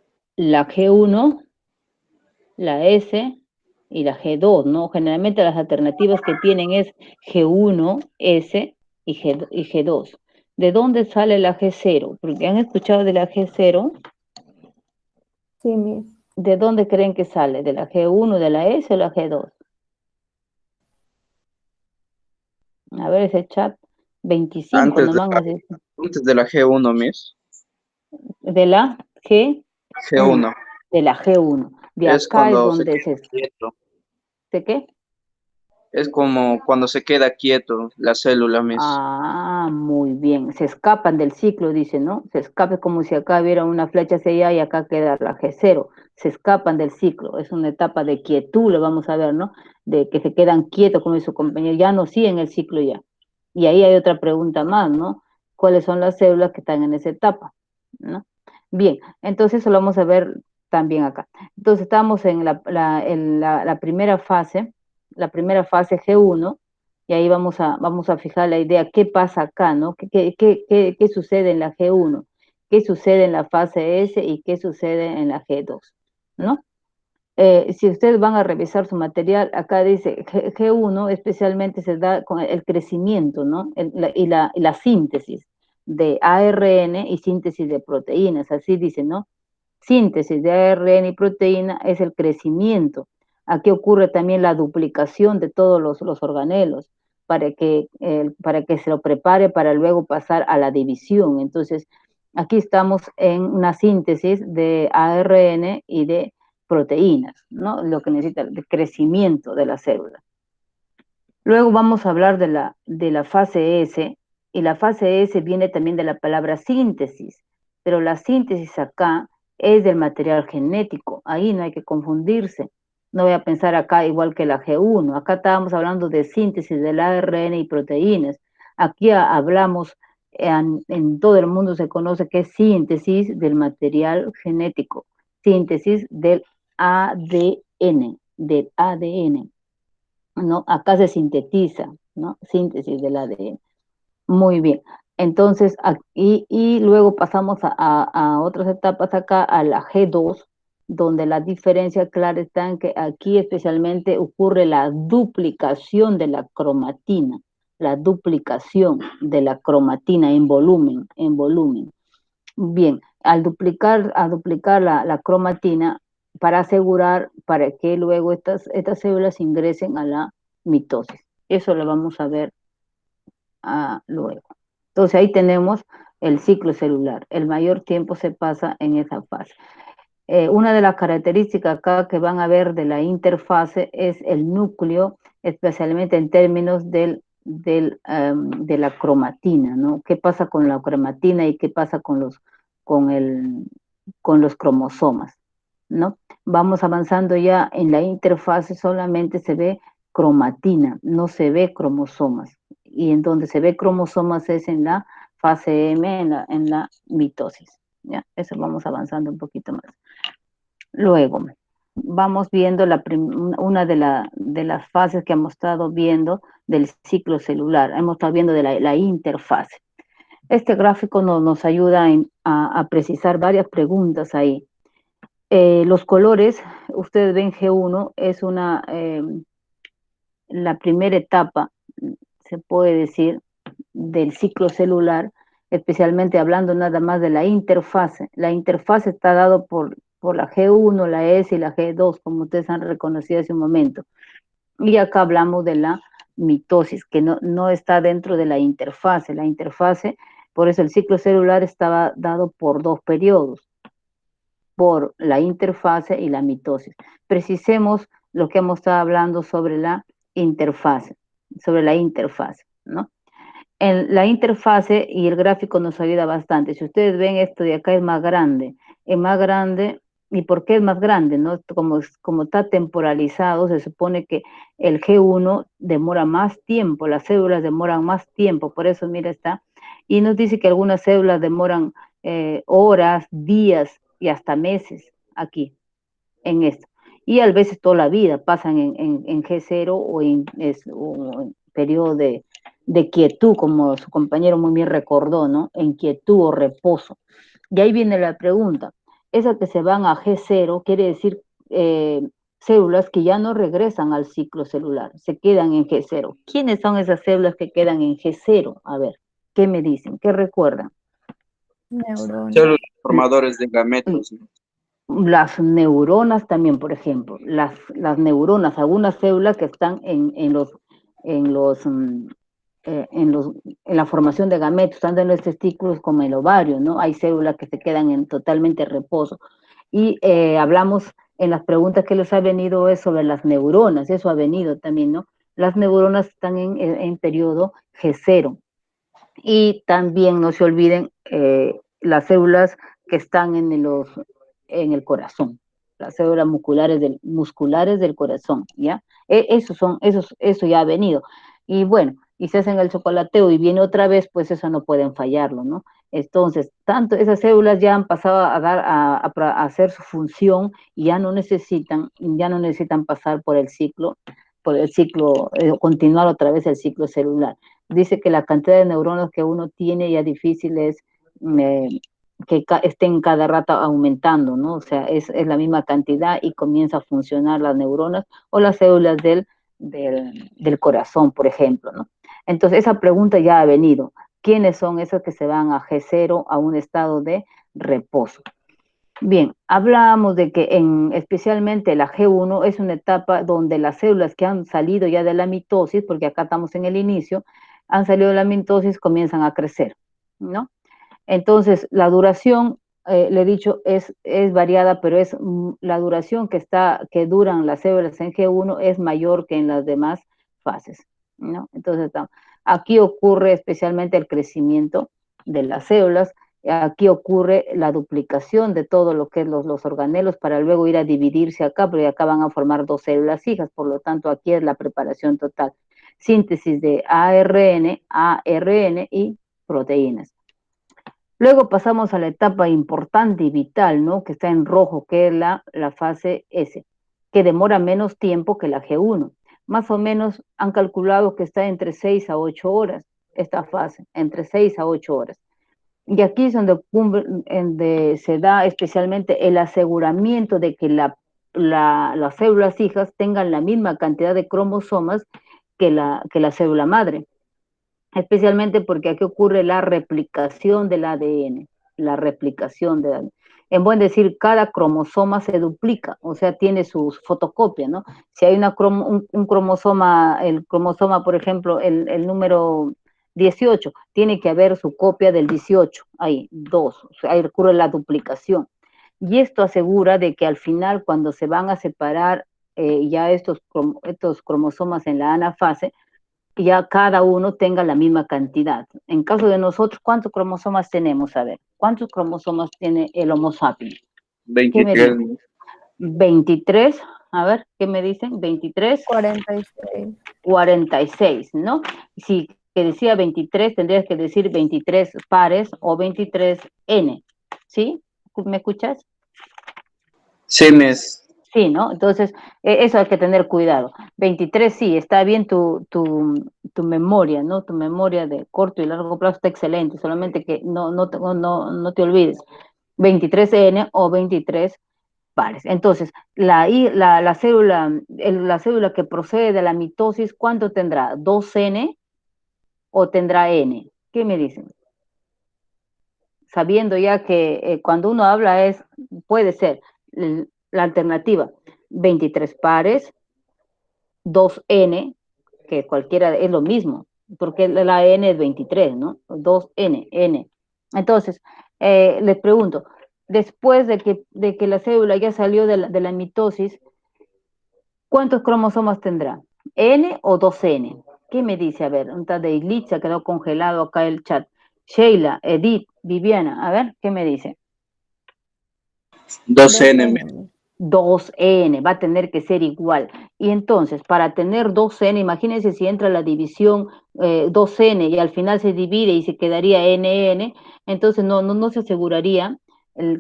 G1, la S y la G2, ¿no? Generalmente las alternativas que tienen es G1, S y G2. ¿De dónde sale la G0? Porque han escuchado de la G0. Sí, Miss. ¿De dónde creen que sale? ¿De la G1, de la S o la G2? A ver ese chat. 25 Antes nomás. de la G1, Miss. De la G1. G1. De la G1. De Es acá es cuando donde se queda quieto. ¿de qué? Es como cuando se queda quieto la célula misma. Ah, muy bien. Se escapan del ciclo, dice, ¿no? Se escapan como si acá hubiera una flecha hacia allá y acá queda la G0. Se escapan del ciclo. Es una etapa de quietud, lo vamos a ver, ¿no? De que se quedan quietos como su compañero. Ya no siguen el ciclo ya. Y ahí hay otra pregunta más, ¿no? ¿Cuáles son las células que están en esa etapa? ¿No? Bien, entonces eso lo vamos a ver también acá. Entonces estamos en la primera fase G1, y ahí vamos a fijar la idea, ¿qué pasa acá, no? ¿Qué sucede en la G1? ¿Qué sucede en la fase S y qué sucede en la G2? ¿No? Si ustedes van a revisar su material, acá dice G1 especialmente se da con el crecimiento, ¿no? Y la síntesis de ARN y síntesis de proteínas, así dice, ¿no? Síntesis de ARN y proteína es el crecimiento. Aquí ocurre también la duplicación de todos los organelos para que se lo prepare para luego pasar a la división. Entonces, aquí estamos en una síntesis de ARN y de proteínas, ¿no? Lo que necesita el crecimiento de la célula. Luego vamos a hablar de la fase S, y la fase S viene también de la palabra síntesis, pero la síntesis acá es del material genético, ahí no hay que confundirse. No voy a pensar acá igual que la G1, acá estábamos hablando de síntesis del ARN y proteínas. Aquí hablamos, en todo el mundo se conoce que es síntesis del material genético, síntesis del ADN, ¿no? Acá se sintetiza, ¿no? Síntesis del ADN. Muy bien. Entonces, y luego pasamos a otras etapas acá, a la G2, donde la diferencia clara está en que aquí especialmente ocurre la duplicación de la cromatina en volumen. Bien, al duplicar la cromatina, para que luego estas células ingresen a la mitosis. Eso lo vamos a ver luego. Entonces ahí tenemos el ciclo celular. El mayor tiempo se pasa en esa fase. Una de las características acá que van a ver de la interfase es el núcleo, especialmente en términos de la cromatina, ¿no? ¿Qué pasa con la cromatina y qué pasa con los cromosomas, ¿no? Vamos avanzando ya en la interfase, solamente se ve cromatina, no se ve cromosomas. Y en donde se ve cromosomas es en la fase M, en la mitosis. ¿Ya? Eso vamos avanzando un poquito más. Luego, vamos viendo una de las fases que hemos estado viendo del ciclo celular. Hemos estado viendo de la interfase. Este gráfico nos ayuda a precisar varias preguntas ahí. Los colores, ustedes ven G1, es la primera etapa, se puede decir, del ciclo celular, especialmente hablando nada más de la interfase. La interfase está dado por la G1, la S y la G2, como ustedes han reconocido hace un momento. Y acá hablamos de la mitosis, que no está dentro de la interfase. La interfase, por eso el ciclo celular estaba dado por dos periodos, por la interfase y la mitosis. Precisemos lo que hemos estado hablando sobre la interfase, ¿no? En la interfase, y el gráfico nos ayuda bastante. Si ustedes ven, esto de acá es más grande, ¿y por qué es más grande? ¿No? Como está temporalizado, se supone que el G1 demora más tiempo, las células demoran más tiempo, por eso mira está, y nos dice que algunas células demoran horas, días y hasta meses aquí, en esto. Y a veces toda la vida pasan en G0 o en periodo de quietud, como su compañero muy bien recordó, ¿no? En quietud o reposo. Y ahí viene la pregunta. Esas que se van a G0 quiere decir células que ya no regresan al ciclo celular, se quedan en G0. ¿Quiénes son esas células que quedan en G0? A ver, ¿qué me dicen? ¿Qué recuerdan? Neuronas. Células formadores de gametos. Las neuronas también, por ejemplo, las neuronas, algunas células que están en la formación de gametos, tanto en los testículos como en el ovario, ¿no? Hay células que se quedan en totalmente reposo. Y hablamos en las preguntas que les ha venido es sobre las neuronas, eso ha venido también, ¿no? las neuronas están en periodo G0. Y también no se olviden las células que están en el corazón, las células musculares del corazón, ¿ya? Eso ya ha venido. Y bueno, y se hacen el chocolateo y viene otra vez, pues eso no pueden fallarlo, ¿no? Entonces, tanto esas células ya han pasado a hacer su función y ya no necesitan pasar continuar otra vez el ciclo celular. Dice que la cantidad de neuronas que uno tiene ya difícil es que estén cada rato aumentando, ¿no? O sea, es la misma cantidad y comienza a funcionar las neuronas o las células del corazón, por ejemplo, ¿no? Entonces, esa pregunta ya ha venido. ¿Quiénes son esos que se van a G0, a un estado de reposo? Bien, hablábamos de que especialmente la G1 es una etapa donde las células que han salido ya de la mitosis, porque acá estamos en el inicio, han salido de la mitosis, comienzan a crecer, ¿no? Entonces, la duración, le he dicho, es variada, pero la duración que duran las células en G1 es mayor que en las demás fases, ¿no? Entonces, aquí ocurre especialmente el crecimiento de las células. Aquí ocurre la duplicación de todo lo que es los organelos para luego ir a dividirse acá, porque acá van a formar dos células hijas, por lo tanto aquí es la preparación total. Síntesis de ARN, ARN y proteínas. Luego pasamos a la etapa importante y vital, ¿no? Que está en rojo, que es la fase S, que demora menos tiempo que la G1. Más o menos han calculado que está entre 6 a 8 horas, esta fase, entre 6 a 8 horas. Y aquí es donde se da especialmente el aseguramiento de que las células hijas tengan la misma cantidad de cromosomas que la célula madre. Especialmente porque aquí ocurre la replicación del ADN, la replicación del ADN. En buen decir, cada cromosoma se duplica, o sea, tiene su fotocopia, ¿no? Si hay un cromosoma, el cromosoma, por ejemplo, el número 18, tiene que haber su copia del 18, hay dos, o sea, ahí ocurre la duplicación. Y esto asegura de que al final, cuando se van a separar ya estos cromosomas en la anafase, ya cada uno tenga la misma cantidad. En caso de nosotros, ¿cuántos cromosomas tenemos? A ver, ¿cuántos cromosomas tiene el Homo sapiens? ¿Qué me 23. dicen? 23, a ver, ¿qué me dicen? 23. 46. 46, ¿no? Si que decía 23, tendrías que decir 23 pares o 23N, ¿sí? ¿Me escuchas? Sí, Miss. Sí, ¿no? Entonces, eso hay que tener cuidado. 23, sí, está bien tu memoria, ¿no? Tu memoria de corto y largo plazo está excelente, solamente que no te olvides. 23N o 23 pares. Entonces, la célula que procede de la mitosis, ¿cuánto tendrá? ¿2N o tendrá N? ¿Qué me dicen? Sabiendo ya que cuando uno habla puede ser la alternativa 23 pares, 2N, que cualquiera es lo mismo, porque la N es 23, ¿no? 2N, N. Entonces, les pregunto, después de que la célula ya salió de la mitosis, ¿cuántos cromosomas tendrá? ¿N o 2N? ¿Qué me dice? A ver, un tal de Iglitza quedó congelado acá el chat. Sheila, Edith, Viviana, a ver, ¿qué me dice? 2N, Miss. 2N, va a tener que ser igual. Y entonces, para tener 2N, imagínense si entra la división 2N y al final se divide y se quedaría NN, entonces no se aseguraría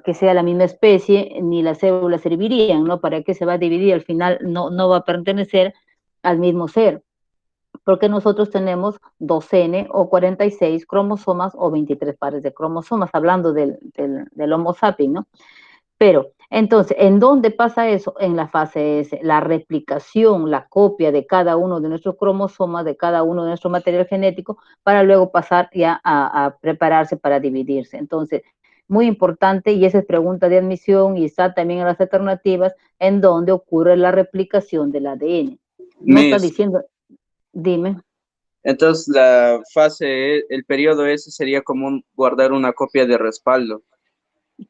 que sea la misma especie, ni las células servirían, ¿no? ¿Para qué se va a dividir? Al final no va a pertenecer al mismo ser, porque nosotros tenemos 2N o 46 cromosomas o 23 pares de cromosomas, hablando del Homo sapiens, ¿no? Pero, entonces, ¿en dónde pasa eso? En la fase S, la replicación, la copia de cada uno de nuestros cromosomas, de cada uno de nuestro material genético, para luego pasar ya a prepararse para dividirse. Entonces, muy importante, y esa es pregunta de admisión, y está también en las alternativas, en dónde ocurre la replicación del ADN. No está Miss. diciendo, dime. Entonces, la fase, el periodo S sería como guardar una copia de respaldo.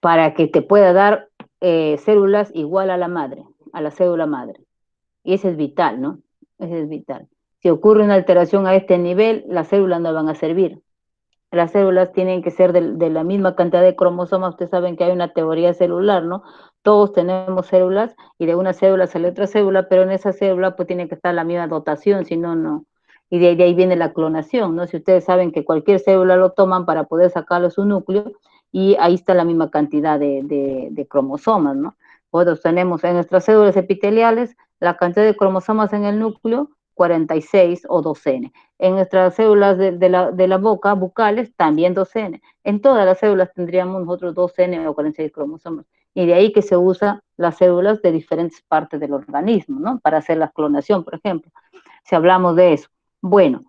Para que te pueda dar células igual a la madre, a la célula madre. Y ese es vital, ¿no? Ese es vital. Si ocurre una alteración a este nivel, las células no van a servir. Las células tienen que ser de la misma cantidad de cromosomas. Ustedes saben que hay una teoría celular, ¿no? Todos tenemos células y de una célula sale otra célula, pero en esa célula pues tiene que estar la misma dotación, si no, no. Y de ahí viene la clonación, ¿no? Si ustedes saben que cualquier célula lo toman para poder sacarle su núcleo y ahí está la misma cantidad de cromosomas, ¿no? Nosotros tenemos en nuestras células epiteliales la cantidad de cromosomas en el núcleo, 46 o 2N. En nuestras células de la boca, bucales, también 2N. En todas las células tendríamos nosotros 2N o 46 cromosomas. Y de ahí que se usan las células de diferentes partes del organismo, ¿no? Para hacer la clonación, por ejemplo, si hablamos de eso. Bueno,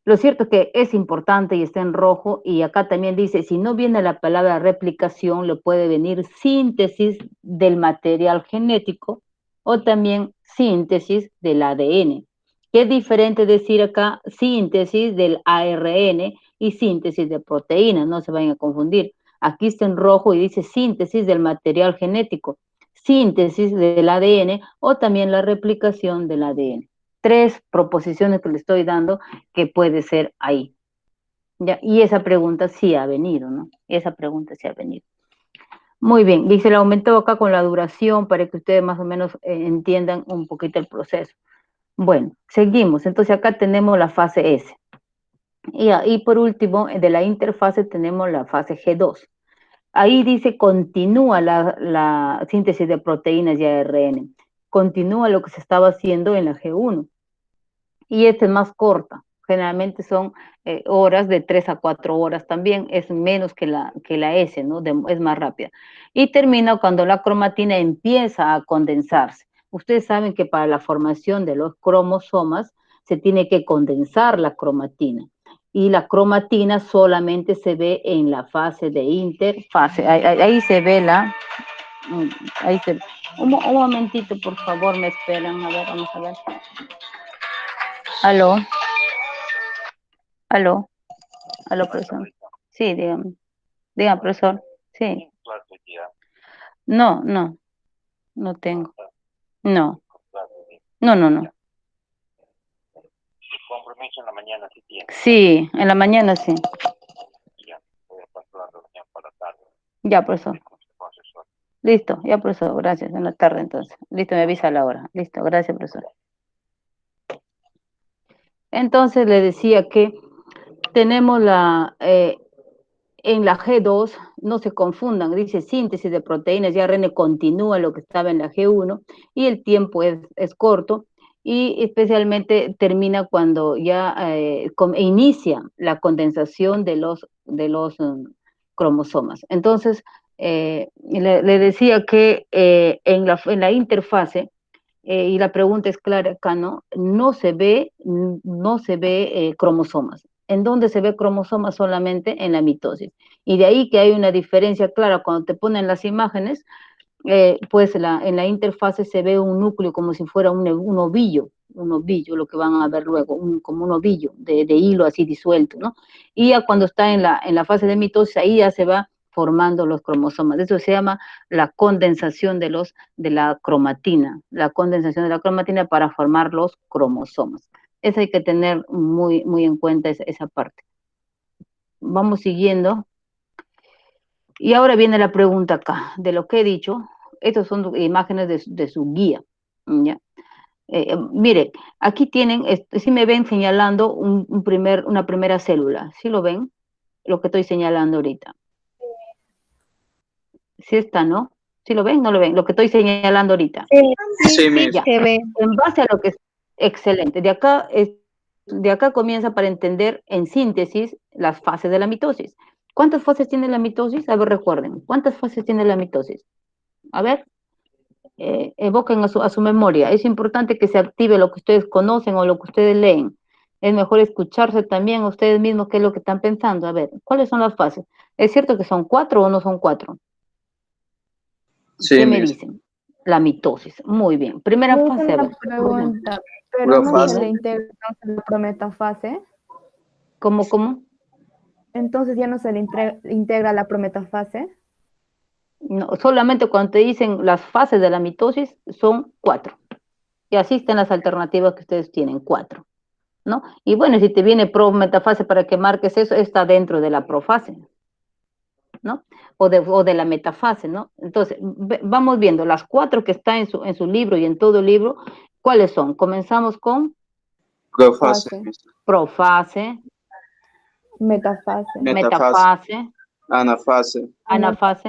lo cierto es que es importante y está en rojo, y acá también dice, si no viene la palabra replicación, le puede venir síntesis del material genético o también síntesis del ADN. ¿Qué es diferente decir acá síntesis del ARN y síntesis de proteínas? No se vayan a confundir. Aquí está en rojo y dice síntesis del material genético, síntesis del ADN o también la replicación del ADN. 3 proposiciones que le estoy dando que puede ser ahí. ¿Ya? Y esa pregunta sí ha venido, ¿no? Esa pregunta sí ha venido. Muy bien, dice, le aumentó acá con la duración para que ustedes más o menos entiendan un poquito el proceso. Bueno, seguimos. Entonces acá tenemos la fase S. Y por último, de la interfase tenemos la fase G2. Ahí dice, continúa la síntesis de proteínas y ARN. Continúa lo que se estaba haciendo en la G1. Y esta es más corta, generalmente son horas de 3 a 4 horas también, es menos que la S, ¿no? Es más rápida. Y termina cuando la cromatina empieza a condensarse. Ustedes saben que para la formación de los cromosomas se tiene que condensar la cromatina. Y la cromatina solamente se ve en la fase de interfase. Ahí se ve la... Ahí se, un momentito, por favor, me esperan. A ver, vamos a ver. Aló, aló, aló, profesor. Sí, dígame. Dígame, profesor. Sí. No, no, no tengo. No, no, no, no. Compromiso en la mañana sí tiene. Sí, en la mañana sí. Ya, voy a pasar la reunión para la tarde. Ya, profesor. Listo, ya, profesor. Gracias. En la tarde, entonces. Listo, me avisa a la hora. Listo, gracias, profesor. Entonces le decía que tenemos en la G2, no se confundan, dice síntesis de proteínas y ARN continúa lo que estaba en la G1 y el tiempo es corto y especialmente termina cuando ya inicia la condensación de los cromosomas. Entonces, le decía que en la interfase, y la pregunta es clara acá, ¿no? No se ve cromosomas. ¿En dónde se ve cromosomas? Solamente en la mitosis. Y de ahí que hay una diferencia clara cuando te ponen las imágenes, pues en la interfase se ve un núcleo como si fuera un ovillo, lo que van a ver luego, como un ovillo de hilo así disuelto, ¿no? Y ya cuando está en la fase de mitosis, ahí ya se va formando los cromosomas. Eso se llama la condensación de la cromatina, para formar los cromosomas. Eso hay que tener muy, muy en cuenta esa parte. Vamos siguiendo. Y ahora viene la pregunta acá, de lo que he dicho, estas son imágenes de su guía, ¿ya? Mire, aquí tienen, si me ven señalando una primera célula, ¿sí lo ven? Lo que estoy señalando ahorita. ¿Sí está, no? ¿Sí lo ven? ¿No lo ven? Lo que estoy señalando ahorita. Sí, Ya. Se ve. En base a lo que es excelente, de acá comienza para entender en síntesis las fases de la mitosis. ¿Cuántas fases tiene la mitosis? A ver, recuerden, ¿cuántas fases tiene la mitosis? A ver, evoquen a su memoria. Es importante que se active lo que ustedes conocen o lo que ustedes leen. Es mejor escucharse también a ustedes mismos qué es lo que están pensando. A ver, ¿cuáles son las fases? ¿Es cierto que son 4 o no son 4? Sí, ¿Qué me Miss. dicen? La mitosis. Muy bien. Primera Yo fase, a tengo ver. una pregunta, pero Una no se fase. le integra entonces la prometafase. ¿Cómo? Entonces ya no se le integra la prometafase. No, solamente cuando te dicen las fases de la mitosis son 4. Y así están las alternativas que ustedes tienen, 4. ¿no? Y bueno, si te viene pro-metafase para que marques eso, está dentro de la profase, ¿no? O de la metafase, ¿no? Entonces, vamos viendo las 4 que están en su libro y en todo el libro, ¿cuáles son? Comenzamos con Profase, profase, Metafase. metafase, anafase, anafase,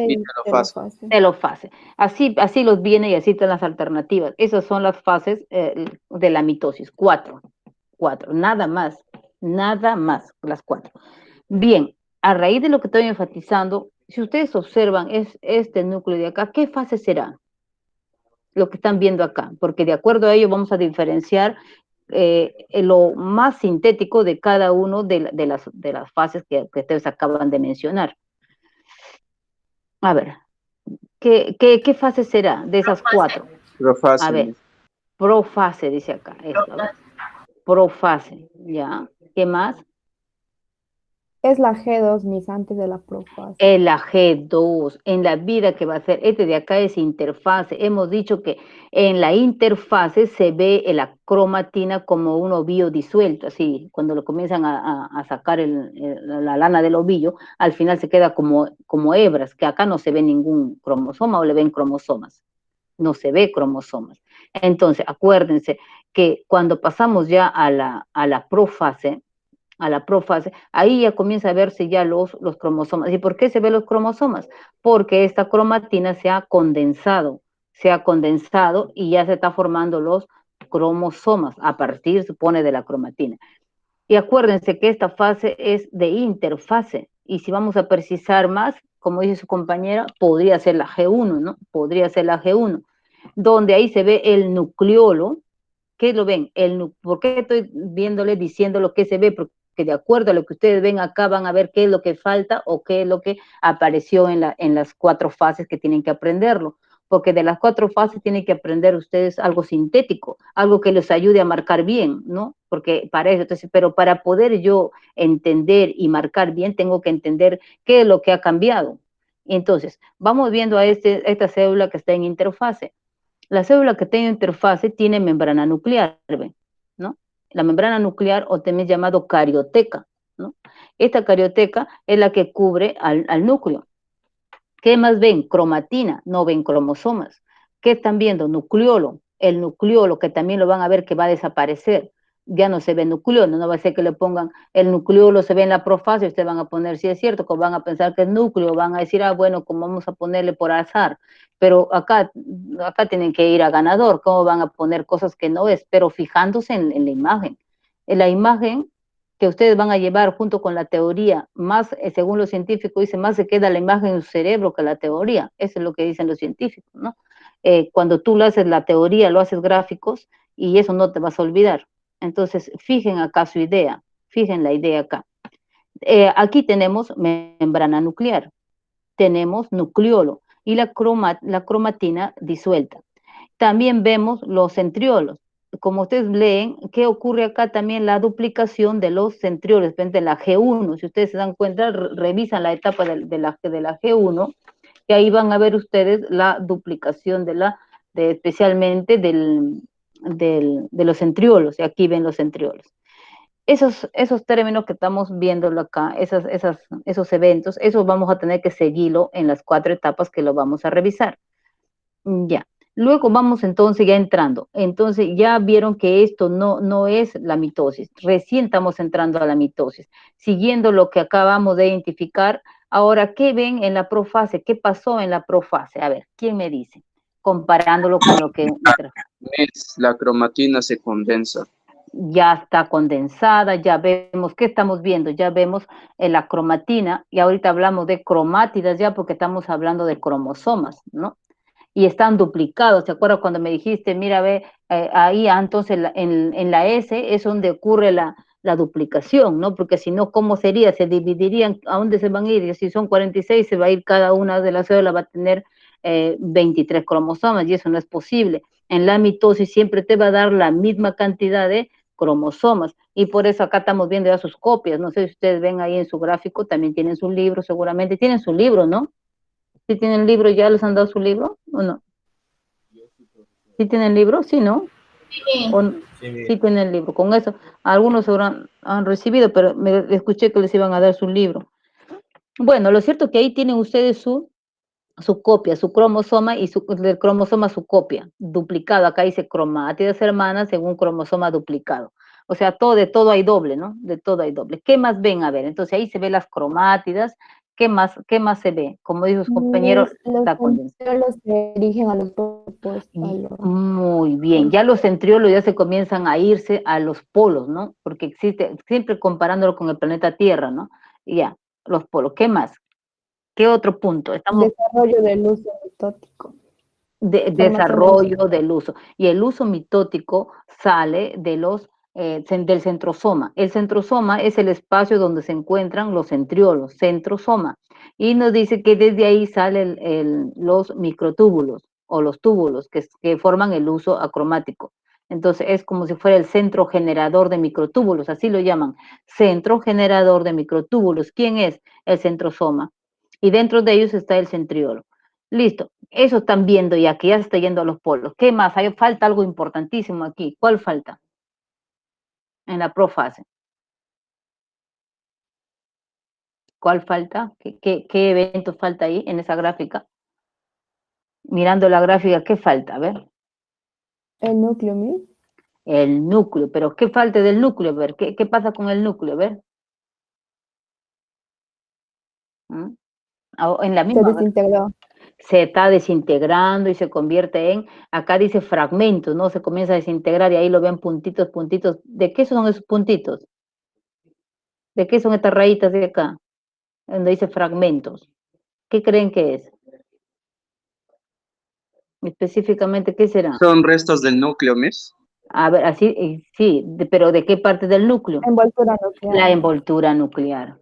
Y y telofase. telofase. telofase. Así los viene y así están las alternativas. Esas son las fases de la mitosis. 4, nada más, las 4. Bien, a raíz de lo que estoy enfatizando, si ustedes observan este núcleo de acá, ¿qué fase será? Lo que están viendo acá, porque de acuerdo a ello vamos a diferenciar lo más sintético de cada uno de las fases que ustedes acaban de mencionar. A ver, ¿qué fase será de esas 4? Profase. A ver, profase, dice acá. Esto, a ver. Profase, ¿ya? ¿Qué más? Es la G2, mis, antes de la profase. La G2, en la vida que va a ser, este de acá es interfase. Hemos dicho que en la interfase se ve la cromatina como un ovillo disuelto, así, cuando lo comienzan a sacar la lana del ovillo, al final se queda como hebras, que acá no se ve ningún cromosoma o le ven cromosomas, no se ve cromosomas. Entonces, acuérdense que cuando pasamos ya a la profase, ahí ya comienza a verse ya los cromosomas. ¿Y por qué se ven los cromosomas? Porque esta cromatina se ha condensado y ya se está formando los cromosomas a partir, supone, de la cromatina. Y acuérdense que esta fase es de interfase, y si vamos a precisar más, como dice su compañera, podría ser la G1, ¿no? Podría ser la G1, donde ahí se ve el nucleolo. ¿Qué lo ven? ¿Por qué estoy diciendo lo que se ve? Porque de acuerdo a lo que ustedes ven acá van a ver qué es lo que falta o qué es lo que apareció en las 4 fases que tienen que aprenderlo. Porque de las 4 fases tienen que aprender ustedes algo sintético, algo que les ayude a marcar bien, ¿no? Porque para eso, entonces, pero para poder yo entender y marcar bien, tengo que entender qué es lo que ha cambiado. Entonces, vamos viendo a esta célula que está en interfase. La célula que tiene interfase tiene membrana nuclear, ¿no? La membrana nuclear, o también llamado carioteca, ¿no? Esta carioteca es la que cubre al núcleo. ¿Qué más ven? Cromatina, no ven cromosomas. ¿Qué están viendo? Nucleolo. El nucleolo, que también lo van a ver que va a desaparecer. Ya no se ve nucleolo, no va a ser que le pongan el nucleolo se ve en la profase, ustedes van a poner, si es cierto, que van a pensar que es núcleo, van a decir, bueno, como vamos a ponerle por azar, pero acá tienen que ir a ganador, ¿cómo van a poner cosas que no es? Pero fijándose en la imagen. En la imagen que ustedes van a llevar junto con la teoría, más, según los científicos, dice, más se queda la imagen en su cerebro que la teoría. Eso es lo que dicen los científicos, ¿no? Cuando tú lo haces la teoría, lo haces gráficos, y eso no te vas a olvidar. Entonces, fijen acá su idea, fijen la idea acá. Aquí tenemos membrana nuclear, tenemos nucleolo y la cromatina disuelta. También vemos los centriolos. Como ustedes leen, ¿qué ocurre acá? También la duplicación de los centriolos, de la G1. Si ustedes se dan cuenta, revisan la etapa de la G1, que ahí van a ver ustedes la duplicación especialmente de los centriolos, y aquí ven los centriolos. Esos términos que estamos viéndolo acá, esos eventos, esos vamos a tener que seguirlo en las 4 etapas que lo vamos a revisar. Ya. Luego vamos entonces ya entrando. Entonces ya vieron que esto no es la mitosis. Recién estamos entrando a la mitosis. Siguiendo lo que acabamos de identificar, ahora, ¿qué ven en la profase? ¿Qué pasó en la profase? A ver, ¿quién me dice? Comparándolo con lo que la cromatina se condensa. ya está condensada, ya vemos, ¿qué estamos viendo? Ya vemos la cromatina, y ahorita hablamos de cromátidas ya porque estamos hablando de cromosomas, ¿no? Y están duplicados. ¿Te acuerdas cuando me dijiste, mira, ve, ahí entonces en la S es donde ocurre la duplicación, ¿no? Porque si no, ¿cómo sería? Se dividirían, ¿a dónde se van a ir? Y si son 46, se va a ir cada una de las células, va a tener 23 cromosomas, y eso no es posible. En la mitosis siempre te va a dar la misma cantidad de cromosomas, y por eso acá estamos viendo ya sus copias. No sé si ustedes ven ahí en su gráfico, también tienen su libro, seguramente tienen su libro, ¿no? ¿Sí tienen libro? ¿Ya les han dado su libro o no? ¿Sí tienen libro? Sí, ¿no? Sí. Sí tienen el libro. Con eso, algunos han recibido, pero me escuché que les iban a dar su libro. Bueno, lo cierto es que ahí tienen ustedes su copia, su cromosoma y del cromosoma su copia, duplicado. Acá dice cromátidas hermanas según cromosoma duplicado. O sea, de todo hay doble, ¿no? De todo hay doble. ¿Qué más ven? A ver, entonces ahí se ve las cromátidas. ¿Qué más se ve? Como dijo su compañero, Los la condensación. centriolos se dirigen a los polos. Muy bien, ya los centriolos ya se comienzan a irse a los polos, ¿no? Porque existe, siempre comparándolo con el planeta Tierra, ¿no? Y ya, los polos. ¿Qué más? ¿Qué otro punto? Estamos Desarrollo del uso mitótico. desarrollo del uso. Y el uso mitótico sale del centrosoma. El centrosoma es el espacio donde se encuentran los centriolos, centrosoma. Y nos dice que desde ahí salen los microtúbulos o los túbulos que forman el uso acromático. Entonces es como si fuera el centro generador de microtúbulos, así lo llaman, centro generador de microtúbulos. ¿Quién es? El centrosoma. Y dentro de ellos está el centriolo. Listo, eso están viendo ya, que ya se está yendo a los polos. ¿Qué más? Falta algo importantísimo aquí. ¿Cuál falta? En la profase. ¿Cuál falta? ¿Qué evento falta ahí en esa gráfica? Mirando la gráfica, ¿qué falta? A ver. El núcleo, ¿mi? El núcleo, pero ¿qué falta del núcleo? A ver, ¿qué pasa con el núcleo? A ver. ¿Mm? En la Se misma. desintegró. Se está desintegrando y se convierte acá dice fragmentos, ¿no? Se comienza a desintegrar y ahí lo ven puntitos, puntitos. ¿De qué son esos puntitos? ¿De qué son estas rayitas de acá? Donde dice fragmentos. ¿Qué creen que es? Específicamente, ¿qué será? Son restos del núcleo, Miss. A ver, así, sí, pero ¿de qué parte del núcleo? Envoltura nuclear. La envoltura nuclear.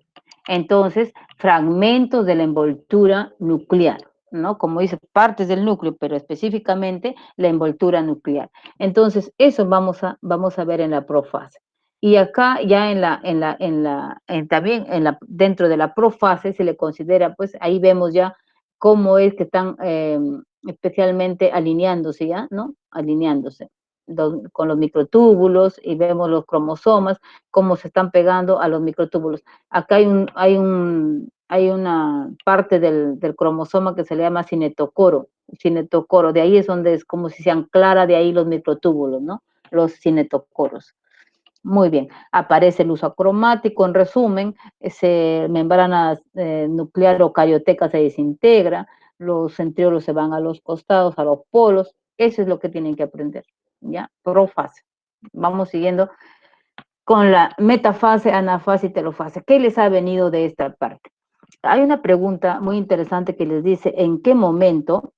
Entonces, fragmentos de la envoltura nuclear, ¿no? Como dice, partes del núcleo, pero específicamente la envoltura nuclear. Entonces, eso vamos a ver en la profase. Y acá ya también dentro de la profase se le considera, pues ahí vemos ya cómo es que están especialmente alineándose ya, ¿no? Alineándose con los microtúbulos y vemos los cromosomas, cómo se están pegando a los microtúbulos. Acá hay una parte del cromosoma que se le llama cinetocoro, de ahí es donde es como si se anclara de ahí los microtúbulos, ¿no? Los cinetocoros. Muy bien, aparece el uso acromático, en resumen, membrana nuclear o carioteca se desintegra, los centriolos se van a los costados, a los polos, eso es lo que tienen que aprender, ¿ya? Profase. Vamos siguiendo con la metafase, anafase y telofase. ¿Qué les ha venido de esta parte? Hay una pregunta muy interesante que les dice, ¿en qué momento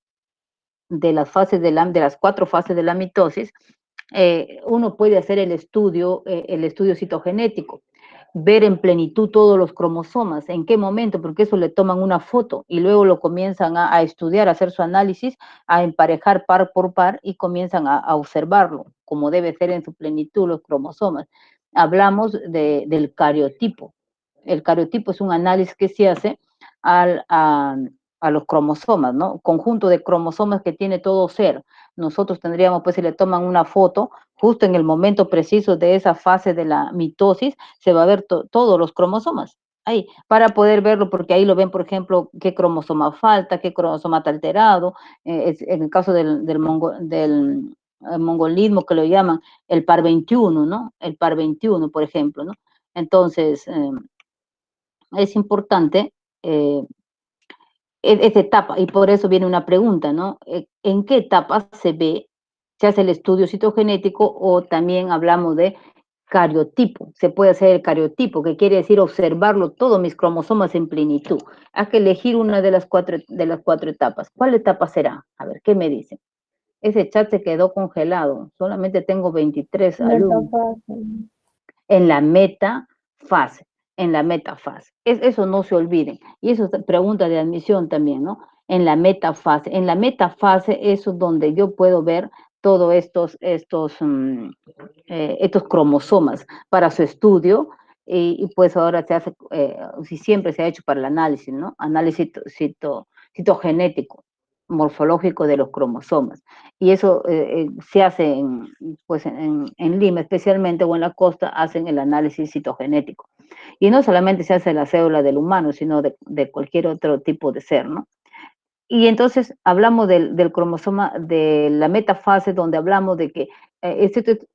de las 4 fases de la mitosis uno puede hacer el estudio citogenético, ver en plenitud todos los cromosomas, en qué momento, porque eso le toman una foto y luego lo comienzan a estudiar, a hacer su análisis, a emparejar par por par y comienzan a observarlo, como debe ser en su plenitud los cromosomas. Hablamos del cariotipo. El cariotipo es un análisis que se hace a los cromosomas, ¿no? Conjunto de cromosomas que tiene todo ser. Nosotros tendríamos, pues, si le toman una foto, justo en el momento preciso de esa fase de la mitosis, se va a ver todos los cromosomas ahí, para poder verlo, porque ahí lo ven, por ejemplo, qué cromosoma falta, qué cromosoma está alterado, en el caso del mongolismo, que lo llaman el par 21, ¿no? El par 21, por ejemplo, ¿no? Entonces, es importante esa etapa, y por eso viene una pregunta, ¿no? ¿En qué etapa se hace el estudio citogenético o también hablamos de cariotipo? Se puede hacer el cariotipo, que quiere decir observarlo todos mis cromosomas en plenitud. Hay que elegir una de las cuatro etapas. ¿Cuál etapa será? A ver, ¿qué me dicen? Ese chat se quedó congelado. Solamente tengo 23 alumnos. En la metafase, eso no se olviden. Y eso es pregunta de admisión también, ¿no? En la metafase. En la metafase eso es donde yo puedo ver todos estos cromosomas para su estudio y pues ahora se hace, si siempre se ha hecho para el análisis, ¿no? Análisis citogenético. morfológico de los cromosomas. Y eso se hace pues en Lima especialmente, o en la costa, hacen el análisis citogenético. Y no solamente se hace en la célula del humano, sino de cualquier otro tipo de ser, ¿no? Y entonces hablamos del cromosoma, de la metafase, donde hablamos de que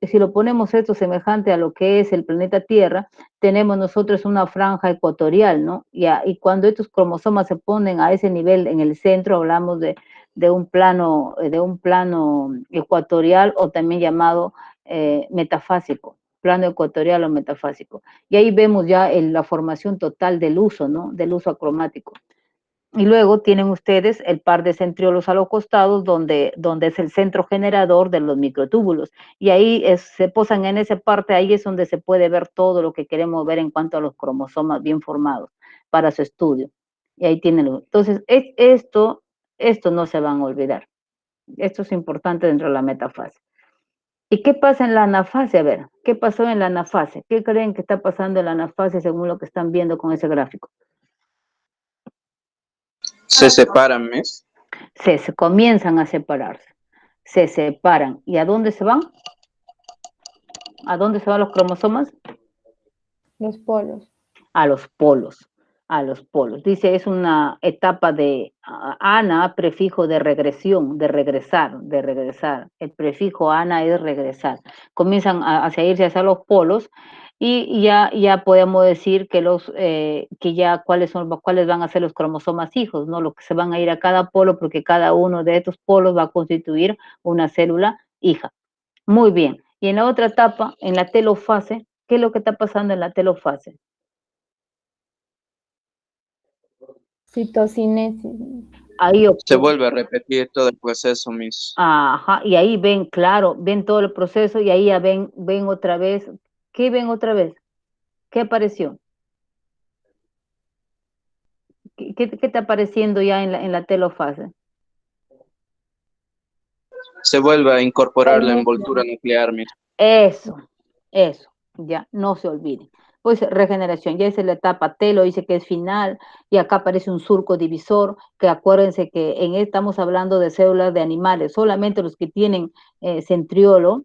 si lo ponemos esto semejante a lo que es el planeta Tierra, tenemos nosotros una franja ecuatorial, ¿no? Y cuando estos cromosomas se ponen a ese nivel en el centro, hablamos de un plano ecuatorial, o también llamado metafásico, plano ecuatorial o metafásico. Y ahí vemos ya la formación total del uso, ¿no? Del uso acromático. Y luego tienen ustedes el par de centriolos a los costados, donde es el centro generador de los microtúbulos. Y ahí se posan en esa parte, ahí es donde se puede ver todo lo que queremos ver en cuanto a los cromosomas bien formados para su estudio. Y ahí tienen. Entonces, esto no se van a olvidar. Esto es importante dentro de la metafase. ¿Y qué pasa en la anafase? A ver, ¿qué pasó en la anafase? ¿Qué creen que está pasando en la anafase según lo que están viendo con ese gráfico? Se separan, ¿ves? Se comienzan a separarse, se separan. ¿Y a dónde se van? ¿A dónde se van los cromosomas? Los polos. A los polos, a los polos. Dice, es una etapa de ana, prefijo de regresión, de regresar. El prefijo ana es regresar. Comienzan hacia irse hacia los polos, y ya podemos decir que cuáles van a ser los cromosomas hijos, ¿no? Los que se van a ir a cada polo, porque cada uno de estos polos va a constituir una célula hija. Muy bien. Y en la otra etapa, en la telofase, ¿qué es lo que está pasando en la telofase? Citocinesis. Ahí Se vuelve a repetir todo el proceso, Miss. Ajá, y ahí ven, claro, ven todo el proceso, y ahí ya ven otra vez. ¿Qué ven otra vez? ¿Qué apareció? ¿Qué está apareciendo ya en la telofase? Se vuelve a incorporar la envoltura nuclear, Miss. Eso, ya, no se olviden. Pues regeneración, ya es la etapa telo, dice que es final, y acá aparece un surco divisor, que acuérdense que estamos hablando de células de animales, solamente los que tienen centriolo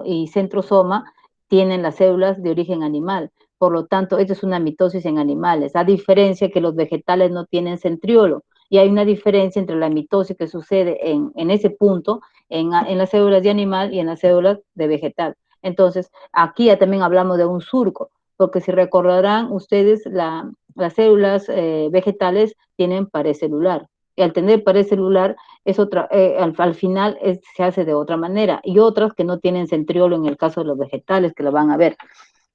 y centrosoma tienen las células de origen animal. Por lo tanto, esto es una mitosis en animales, a diferencia que los vegetales no tienen centriolo, y hay una diferencia entre la mitosis que sucede en ese punto, en las células de animal y en las células de vegetal. Entonces, aquí ya también hablamos de un surco, porque si recordarán ustedes, las células vegetales tienen pared celular, y al tener pared celular, al final se hace de otra manera, y otras que no tienen centriolo en el caso de los vegetales, que lo van a ver.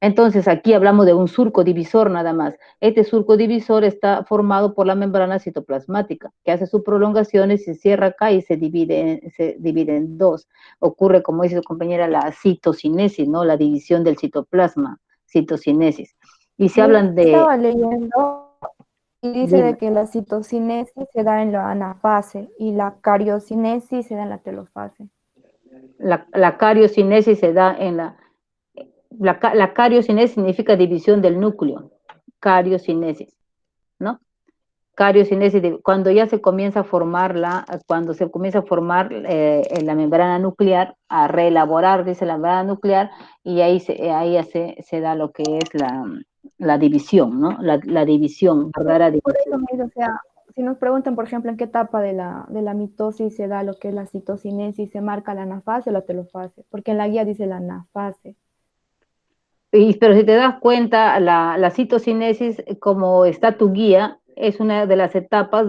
Entonces, aquí hablamos de un surco divisor nada más. Este surco divisor está formado por la membrana citoplasmática, que hace sus prolongaciones, se cierra acá y se divide en dos. Ocurre, como dice su compañera, la citocinesis, ¿no? La división del citoplasma, citocinesis. Y se hablan de... Estaba leyendo y dice Dime. de que la citocinesis se da en la anafase y la cariocinesis se da en la telofase. La cariocinesis se da en la cariocinesis significa división del núcleo, cariocinesis, ¿no? Cariocinesis, cuando ya se comienza a formar la membrana nuclear, a reelaborar, dice la membrana nuclear, y ahí se da lo que es la división, ¿no? La división, verdadera Por eso división. mismo, o sea, si nos preguntan, por ejemplo, en qué etapa de la mitosis se da lo que es la citocinesis, se marca la anafase o la telofase, porque en la guía dice la anafase. Pero si te das cuenta, la citocinesis, como está tu guía, es una de las etapas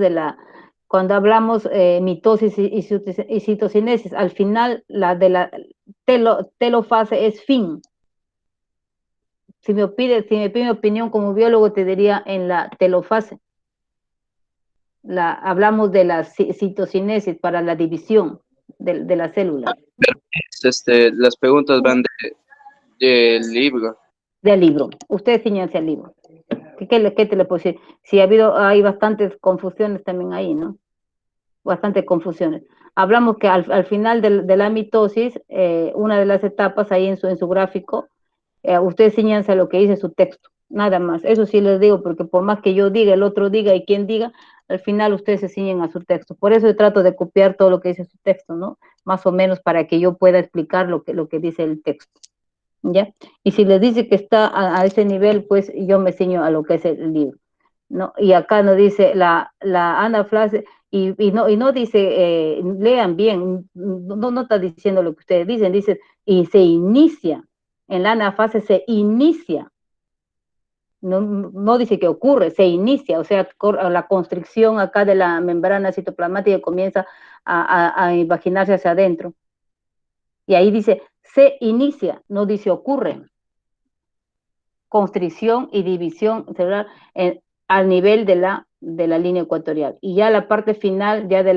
cuando hablamos mitosis y citocinesis. Al final, la de la telofase es fin. Si me pide mi opinión como biólogo, te diría en la telofase. Hablamos de la citocinesis para la división de la célula. Las preguntas van del libro. Del libro. Ustedes ciñanse al libro. ¿Qué te le puedo decir? Sí, hay bastantes confusiones también ahí, ¿no? Bastantes confusiones. Hablamos que al final de la mitosis, una de las etapas ahí en su gráfico, ustedes ciñanse a lo que dice su texto, nada más. Eso sí les digo, porque por más que yo diga, el otro diga y quien diga, Al final ustedes se ciñen a su texto. Por eso yo trato de copiar todo lo que dice su texto, ¿no? Más o menos para que yo pueda explicar lo que dice el texto, ¿ya? Y si les dice que está a ese nivel, pues yo me ciño a lo que es el libro, ¿no? Y acá no dice la Ana Flash, y no dice, lean bien, no está diciendo lo que ustedes dicen, dice, y se inicia, en la anafase se inicia, no dice que ocurre, se inicia, o sea, la constricción acá de la membrana citoplasmática comienza a imaginarse hacia adentro. Y ahí dice, se inicia, no dice ocurre. Constricción y división celular al nivel de la línea ecuatorial. Y ya la parte final, ya de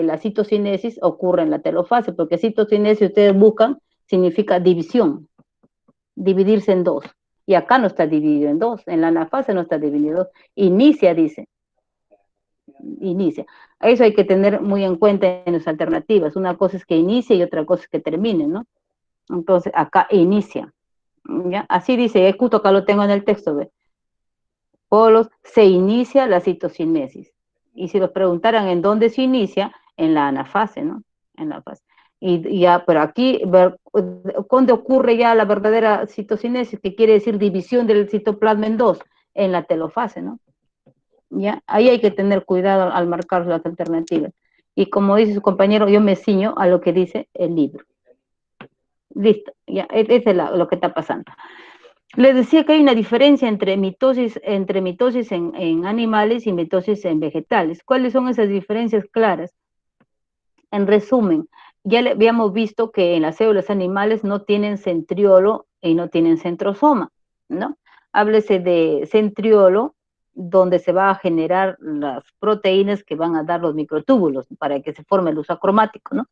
la citocinesis, ocurre en la telofase, porque citocinesis, ustedes buscan, significa división, dividirse en dos. Y acá no está dividido en dos, en la anafase no está dividido en dos. Inicia, dice. Inicia. Eso hay que tener muy en cuenta en las alternativas. Una cosa es que inicie y otra cosa es que termine, ¿no? Entonces, acá inicia. ¿Ya? Así dice, justo acá lo tengo en el texto, ¿ve? Polos, se inicia la citocinesis. Y si los preguntaran en dónde se inicia, en la anafase, ¿no? En la fase. Y ya, pero aquí, ¿cuándo ocurre ya la verdadera citocinesis? Que quiere decir división del citoplasma en dos, en la telofase, ¿no? ¿Ya? Ahí hay que tener cuidado al marcar las alternativas. Y como dice su compañero, yo me ciño a lo que dice el libro. Listo, ya, eso es lo que está pasando. Les decía que hay una diferencia entre mitosis en animales y mitosis en vegetales. ¿Cuáles son esas diferencias claras? En resumen, ya habíamos visto que en las células animales no tienen centriolo y no tienen centrosoma, ¿no? Háblese de centriolo, donde se va a generar las proteínas que van a dar los microtúbulos para que se forme el uso acromático, ¿no?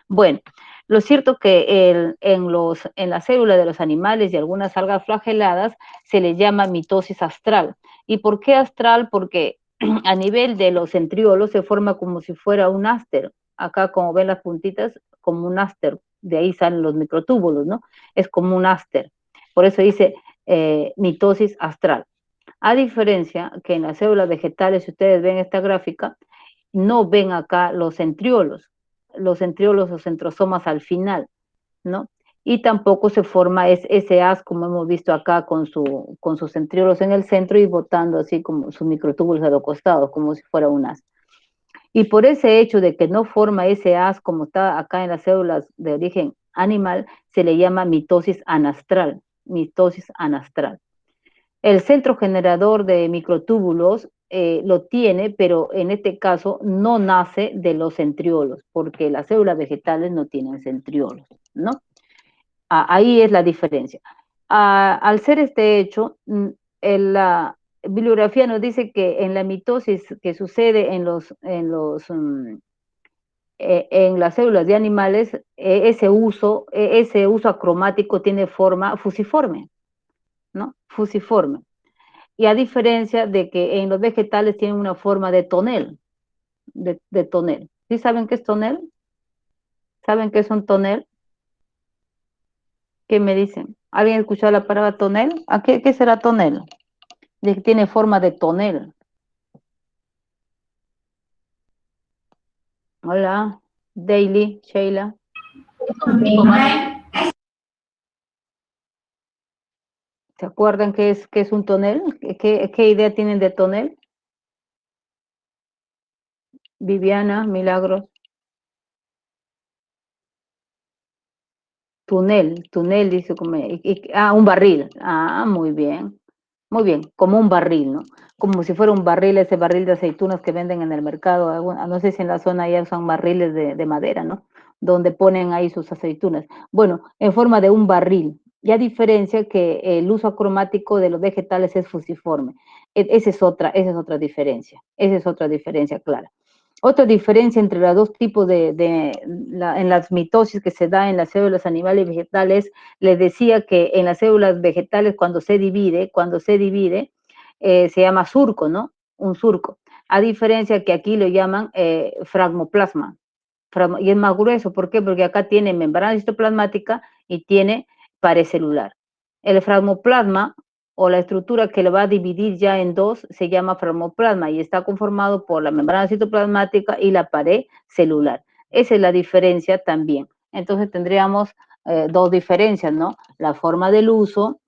Bueno, lo cierto que en la célula de los animales y algunas algas flageladas se le llama mitosis astral. ¿Y por qué astral? Porque a nivel de los centriolos se forma como si fuera un áster. Acá, como ven las puntitas, como un áster. De ahí salen los microtúbulos, ¿no? Es como un áster. Por eso dice mitosis astral. A diferencia que en las células vegetales, si ustedes ven esta gráfica, no ven acá los centriolos o centrosomas al final, ¿no? Y tampoco se forma ese haz, como hemos visto acá, con sus centriolos en el centro y botando así como sus microtúbulos a los costados, como si fuera un haz. Y por ese hecho de que no forma ese haz como está acá en las células de origen animal, se le llama mitosis anastral, mitosis anastral. El centro generador de microtúbulos lo tiene, pero en este caso no nace de los centriolos, porque las células vegetales no tienen centriolos, ¿no? Ahí es la diferencia. Al ser este hecho, la bibliografía nos dice que en la mitosis que sucede en las células de animales, ese uso acromático tiene forma fusiforme, ¿no? Fusiforme. Y a diferencia de que en los vegetales tienen una forma de tonel, de tonel. ¿Sí saben qué es tonel? ¿Saben qué es un tonel? ¿Qué me dicen? ¿Alguien ha escuchado la palabra tonel? ¿Qué será tonel? De que tiene forma de tonel. Hola, Daily, Sheila. ¿Se acuerdan qué es un tonel? ¿Qué idea tienen de tonel? Viviana, Milagros. Tunel, dice como, un barril. Muy bien, como un barril, ¿no? Como si fuera un barril, ese barril de aceitunas que venden en el mercado, no sé si en la zona ya usan barriles de madera, ¿no? Donde ponen ahí sus aceitunas. Bueno, en forma de un barril, y a diferencia que el uso acromático de los vegetales es fusiforme. Esa es otra diferencia, clara. Otra diferencia entre los dos tipos en las mitosis que se da en las células animales y vegetales, les decía que en las células vegetales cuando se divide, se llama surco, ¿no? Un surco. A diferencia que aquí lo llaman fragmoplasma. Y es más grueso, ¿por qué? Porque acá tiene membrana citoplasmática y tiene pared celular. El fragmoplasma o la estructura que le va a dividir ya en dos se llama fragmoplasma y está conformado por la membrana citoplasmática y la pared celular. Esa es la diferencia también. Entonces tendríamos dos diferencias, ¿no? La forma del uso,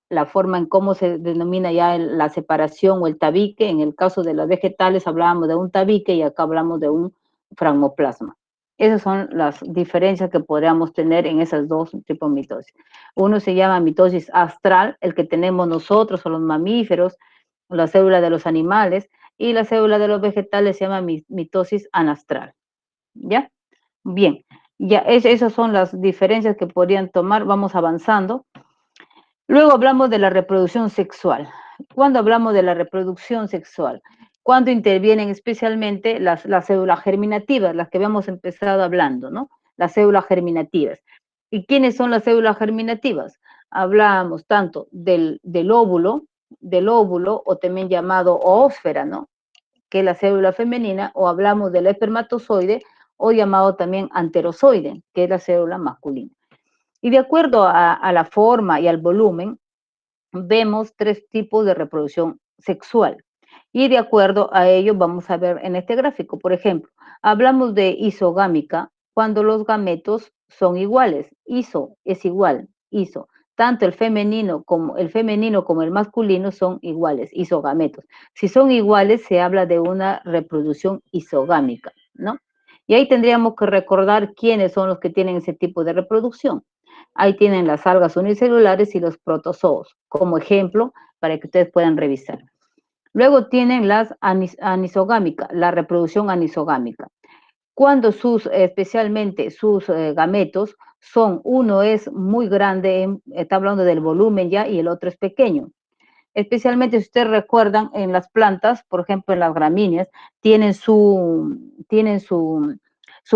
la forma en cómo se denomina ya la separación o el tabique. En el caso de los vegetales hablábamos de un tabique y acá hablamos de un fragmoplasma. Esas son las diferencias que podríamos tener en esas dos tipos de mitosis. Uno se llama mitosis astral, el que tenemos nosotros o los mamíferos, la célula de los animales, y la célula de los vegetales se llama mitosis anastral. ¿Ya? Bien, ya esas son las diferencias que podrían tomar. Vamos avanzando. Luego hablamos de la reproducción sexual. ¿Cuándo hablamos de la reproducción sexual? Cuando intervienen especialmente las células germinativas, las que habíamos empezado hablando, ¿no? Las células germinativas. ¿Y quiénes son las células germinativas? Hablamos tanto del óvulo o también llamado oósfera, ¿no? Que es la célula femenina, o hablamos del espermatozoide o llamado también anterozoide, que es la célula masculina. Y de acuerdo a la forma y al volumen, vemos tres tipos de reproducción sexual. Y de acuerdo a ello vamos a ver en este gráfico, por ejemplo, hablamos de isogámica cuando los gametos son iguales. Iso es igual, iso. Tanto el femenino como el masculino son iguales, isogametos. Si son iguales, se habla de una reproducción isogámica, ¿no? Y ahí tendríamos que recordar quiénes son los que tienen ese tipo de reproducción. Ahí tienen las algas unicelulares y los protozoos, como ejemplo, para que ustedes puedan revisar. Luego tienen las anisogámicas, la reproducción anisogámica. Cuando especialmente sus gametos uno es muy grande, está hablando del volumen ya, y el otro es pequeño. Especialmente si ustedes recuerdan en las plantas, por ejemplo en las gramíneas, tienen su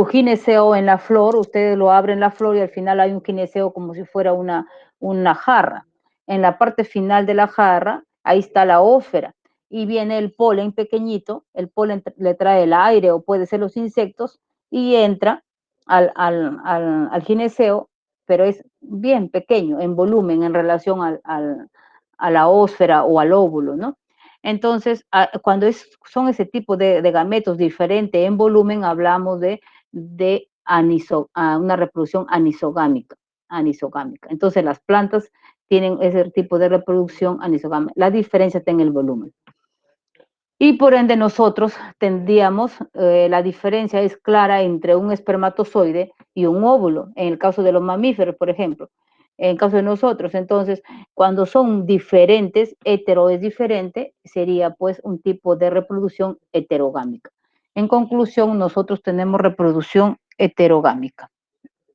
gineceo en la flor. Ustedes lo abren la flor y al final hay un gineceo como si fuera una jarra. En la parte final de la jarra, ahí está la ósfera y viene el polen pequeñito. El polen le trae el aire o puede ser los insectos y entra al gineceo, pero es bien pequeño en volumen en relación a la ósfera o al óvulo, ¿no? Entonces, cuando son ese tipo de gametos diferentes en volumen, hablamos de una reproducción anisogámica. Entonces, las plantas tienen ese tipo de reproducción anisogámica. La diferencia está en el volumen. Y por ende nosotros tendríamos, la diferencia es clara entre un espermatozoide y un óvulo, en el caso de los mamíferos, por ejemplo. En el caso de nosotros, entonces, cuando son diferentes, hetero es diferente, sería pues un tipo de reproducción heterogámica. En conclusión, nosotros tenemos reproducción heterogámica.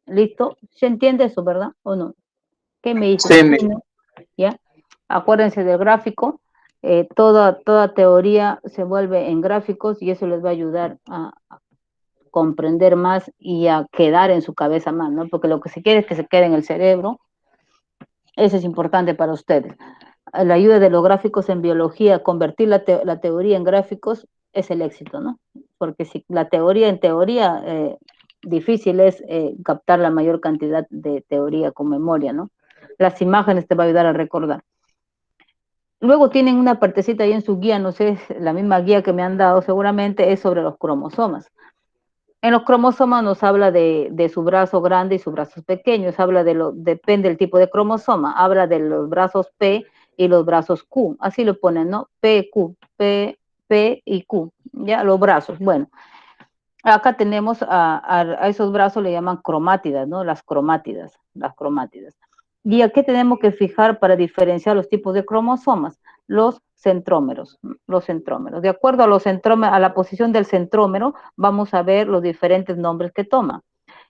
¿Listo? ¿Se entiende eso, verdad? ¿O no? ¿Qué me dicen? Sí, ¿Ya? Acuérdense del gráfico. Toda teoría se vuelve en gráficos y eso les va a ayudar a comprender más y a quedar en su cabeza más, ¿no? Porque lo que se quiere es que se quede en el cerebro. Eso es importante para ustedes. La ayuda de los gráficos en biología, convertir la teoría en gráficos es el éxito, ¿no? Porque si la teoría en teoría, difícil es captar la mayor cantidad de teoría con memoria, ¿no? Las imágenes te va a ayudar a recordar. Luego tienen una partecita ahí en su guía, no sé, la misma guía que me han dado seguramente es sobre los cromosomas. En los cromosomas nos habla de su brazo grande y sus brazos pequeños, depende del tipo de cromosoma, habla de los brazos P y los brazos Q, así lo ponen, ¿no? P, Q, P y Q, ya, los brazos. Bueno, acá tenemos a esos brazos le llaman cromátidas, ¿no? Las cromátidas. ¿Y a qué tenemos que fijar para diferenciar los tipos de cromosomas? Los centrómeros. De acuerdo a a la posición del centrómero, vamos a ver los diferentes nombres que toma.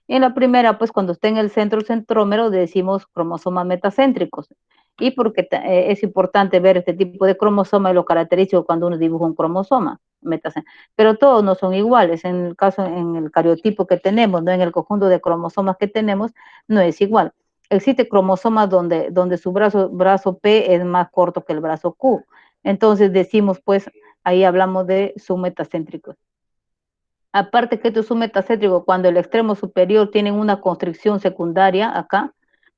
En la primera, pues cuando esté en el centro el centrómero, decimos cromosomas metacéntricos. Y porque es importante ver este tipo de cromosoma y lo característico cuando uno dibuja un cromosoma metacéntrico. Pero todos no son iguales. En el caso, en el cariotipo que tenemos, ¿no? En el conjunto de cromosomas que tenemos, no es igual. Existe cromosomas donde su brazo P es más corto que el brazo Q. Entonces decimos, pues, ahí hablamos de submetacéntricos. Aparte que estos son metacéntricos, cuando el extremo superior tiene una constricción secundaria acá,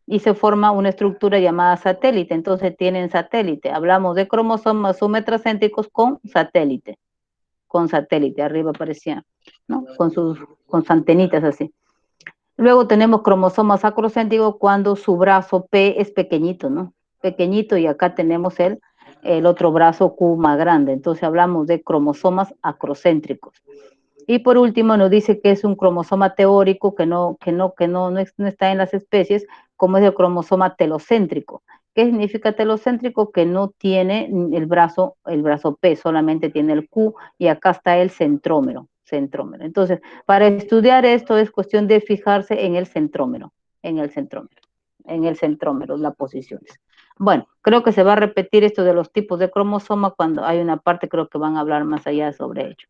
y se forma una estructura llamada satélite. Entonces tienen satélite. Hablamos de cromosomas supracéntricos con satélite. Arriba aparecía, ¿no? Con sus antenitas así. Luego tenemos cromosomas acrocéntricos cuando su brazo P es pequeñito, ¿no? Pequeñito, y acá tenemos el otro brazo Q más grande. Entonces hablamos de cromosomas acrocéntricos. Y por último nos dice que es un cromosoma teórico que no está en las especies, como es el cromosoma telocéntrico. ¿Qué significa telocéntrico? Que no tiene el brazo P, solamente tiene el Q, y acá está el centrómero. Entonces, para estudiar esto es cuestión de fijarse en el centrómero, las posiciones. Bueno, creo que se va a repetir esto de los tipos de cromosoma cuando hay una parte, creo que van a hablar más allá sobre ello.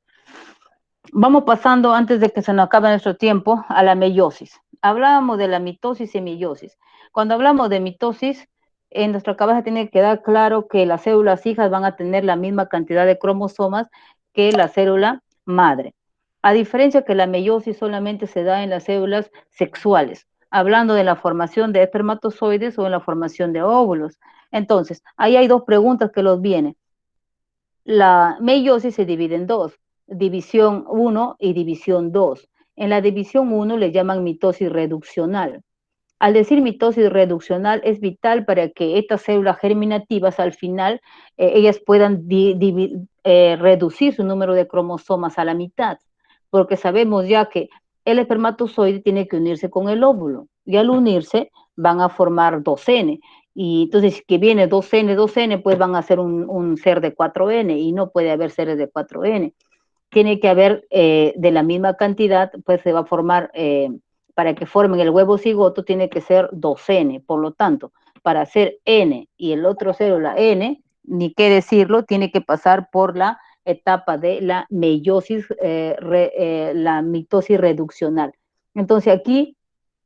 Vamos pasando, antes de que se nos acabe nuestro tiempo, a la meiosis. Hablábamos de la mitosis y meiosis. Cuando hablamos de mitosis, en nuestra cabeza tiene que quedar claro que las células hijas van a tener la misma cantidad de cromosomas que la célula madre. A diferencia que la meiosis solamente se da en las células sexuales, hablando de la formación de espermatozoides o en la formación de óvulos. Entonces, ahí hay dos preguntas que los vienen. La meiosis se divide en dos, división 1 y división 2. En la división 1 le llaman mitosis reduccional. Al decir mitosis reduccional es vital para que estas células germinativas al final ellas puedan reducir su número de cromosomas a la mitad, porque sabemos ya que el espermatozoide tiene que unirse con el óvulo, y al unirse van a formar 2N, y entonces que viene 2N, pues van a ser un ser de 4N, y no puede haber seres de 4N. Tiene que haber de la misma cantidad, pues se va a formar, para que formen el huevo cigoto, tiene que ser 2N. Por lo tanto, para hacer N y el otro célula N, ni qué decirlo, tiene que pasar por la etapa de la meiosis, la mitosis reduccional. Entonces aquí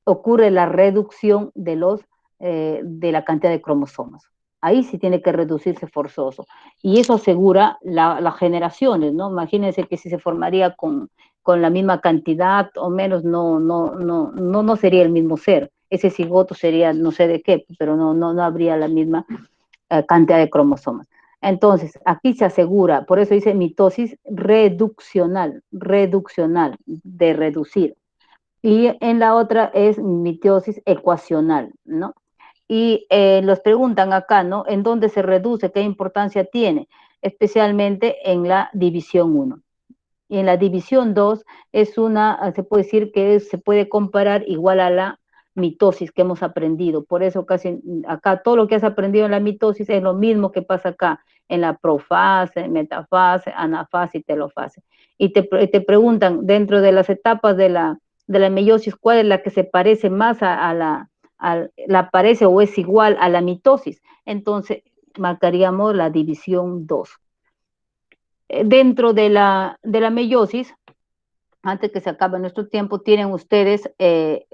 ocurre la reducción de la cantidad de cromosomas. Ahí sí tiene que reducirse forzoso. Y eso asegura las generaciones, ¿no? Imagínense que si se formaría con la misma cantidad o menos, no sería el mismo ser. Ese cigoto sería no sé de qué, pero no habría la misma cantidad de cromosomas. Entonces, aquí se asegura, por eso dice mitosis reduccional, de reducir. Y en la otra es mitosis ecuacional, ¿no? Y los preguntan acá, ¿no? ¿En dónde se reduce? ¿Qué importancia tiene? Especialmente en la división 1. Y en la división 2 se puede decir que se puede comparar igual a la mitosis que hemos aprendido. Por eso casi acá todo lo que has aprendido en la mitosis es lo mismo que pasa acá, en la profase, metafase, anafase y telofase. Y te preguntan, dentro de las etapas de la meiosis, ¿cuál es la que se parece más la parece o es igual a la mitosis? Entonces, marcaríamos la división 2. Dentro de la meiosis, antes que se acabe nuestro tiempo, tienen ustedes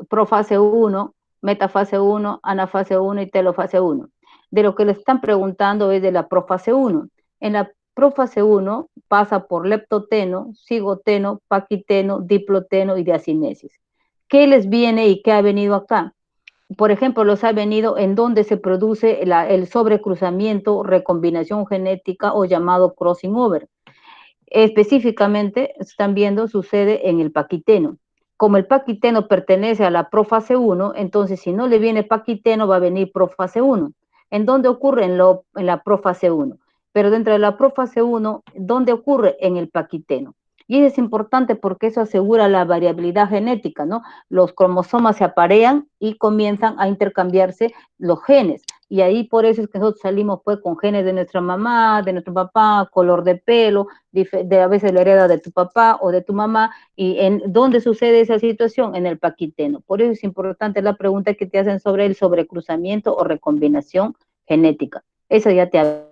profase 1, metafase 1, anafase 1 y telofase 1. De lo que les están preguntando es de la profase 1. En la profase 1 pasa por leptoteno, cigoteno, paquiteno, diploteno y diacinesis. ¿Qué les viene y qué ha venido acá? Por ejemplo, los ha venido en donde se produce el sobrecruzamiento, recombinación genética o llamado crossing over. Específicamente, están viendo, sucede en el paquiteno. Como el paquiteno pertenece a la profase 1, entonces si no le viene paquiteno va a venir profase 1. ¿En dónde ocurre? En la profase 1. Pero dentro de la profase 1, ¿dónde ocurre? En el paquiteno. Y es importante porque eso asegura la variabilidad genética, ¿no? Los cromosomas se aparean y comienzan a intercambiarse los genes. Y ahí por eso es que nosotros salimos pues con genes de nuestra mamá, de nuestro papá, color de pelo, a veces la hereda de tu papá o de tu mamá. ¿Y en dónde sucede esa situación? En el paquiteno. Por eso es importante la pregunta que te hacen sobre el sobrecruzamiento o recombinación genética. Eso ya te ha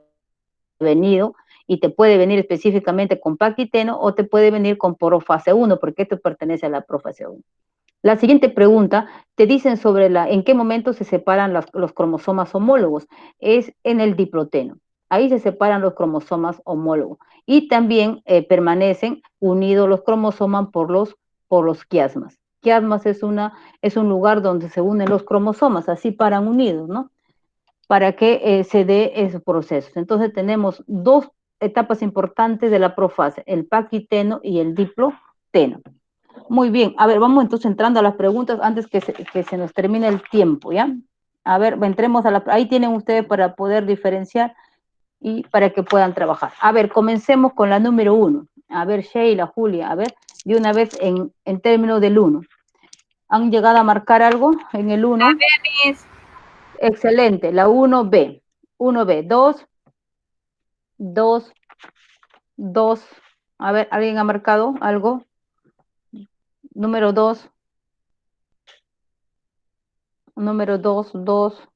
venido, y te puede venir específicamente con paquiteno o te puede venir con profase 1, porque esto pertenece a la profase 1. La siguiente pregunta, te dicen sobre en qué momento se separan los cromosomas homólogos. Es en el diploteno. Ahí se separan los cromosomas homólogos. Y también permanecen unidos los cromosomas por los quiasmas. quiasmas es un lugar donde se unen los cromosomas, así paran unidos, ¿no? Para que se dé esos procesos. Entonces tenemos dos etapas importantes de la profase, el paquiteno y el diploteno. Muy bien, a ver, vamos entonces entrando a las preguntas antes que se nos termine el tiempo, ¿ya? A ver, entremos ahí tienen ustedes para poder diferenciar y para que puedan trabajar. A ver, comencemos con la número 1. A ver, Sheila, Julia, a ver, de una vez en términos del 1. ¿Han llegado a marcar algo en el 1? Excelente, la 1B. 1B, 2, 2, 2. A ver, ¿alguien ha marcado algo? Número 2. Número 2, 2.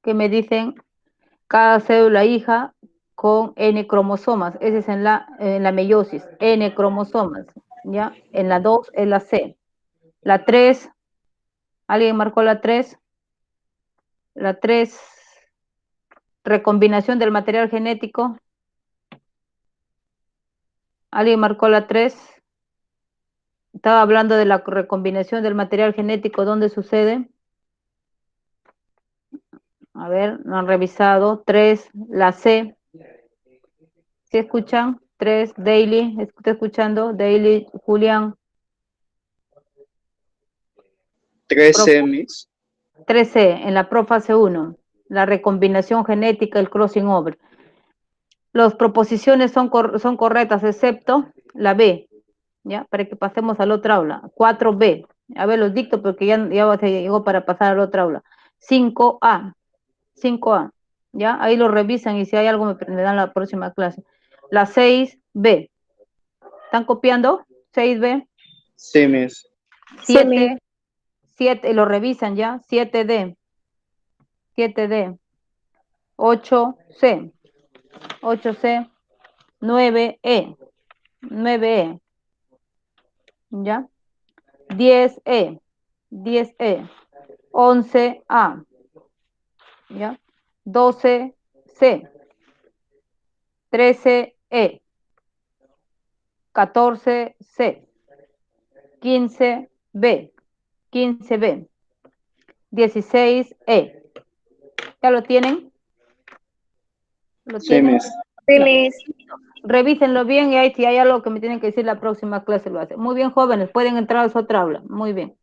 ¿Qué me dicen? Cada célula hija con N cromosomas. Ese es en la meiosis. N cromosomas. ¿Ya? En la 2 es la C. La 3. ¿Alguien marcó la 3? La 3. Recombinación del material genético. ¿Alguien marcó la 3? Estaba hablando de la recombinación del material genético. ¿Dónde sucede? A ver, no han revisado. 3, la C. ¿Sí escuchan? 3, Daily. ¿Está escuchando? Daily, Julián. 13, Miss. 13, en la profase 1. La recombinación genética, el crossing over. Las proposiciones son correctas, excepto la B. ¿Ya? Para que pasemos a la otra aula. 4B. A ver, los dicto porque ya se llegó para pasar a la otra aula. 5A. 5A. ¿Ya? Ahí lo revisan y si hay algo me dan la próxima clase. La 6B. ¿Están copiando? 6B. Sí, Miss. 7. 7, lo revisan ya. 7D. 7D. 8C. 8C. 9E. 9E. ¿Ya? 10E. 10E. 11A. ¿Ya? 12C. 13E. 14C. 15B. 15B. 16E. ¿Ya lo tienen? ¿Lo Sí, tienen? Miss. Revísenlo bien y ahí si hay algo que me tienen que decir la próxima clase lo hacen. Muy bien, jóvenes, pueden entrar a su otra aula. Muy bien.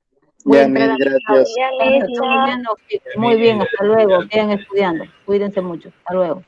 Voy a Ya, entrar Miss, a gracias. muy bien, hasta luego. Sigan estudiando. Cuídense mucho. Hasta luego.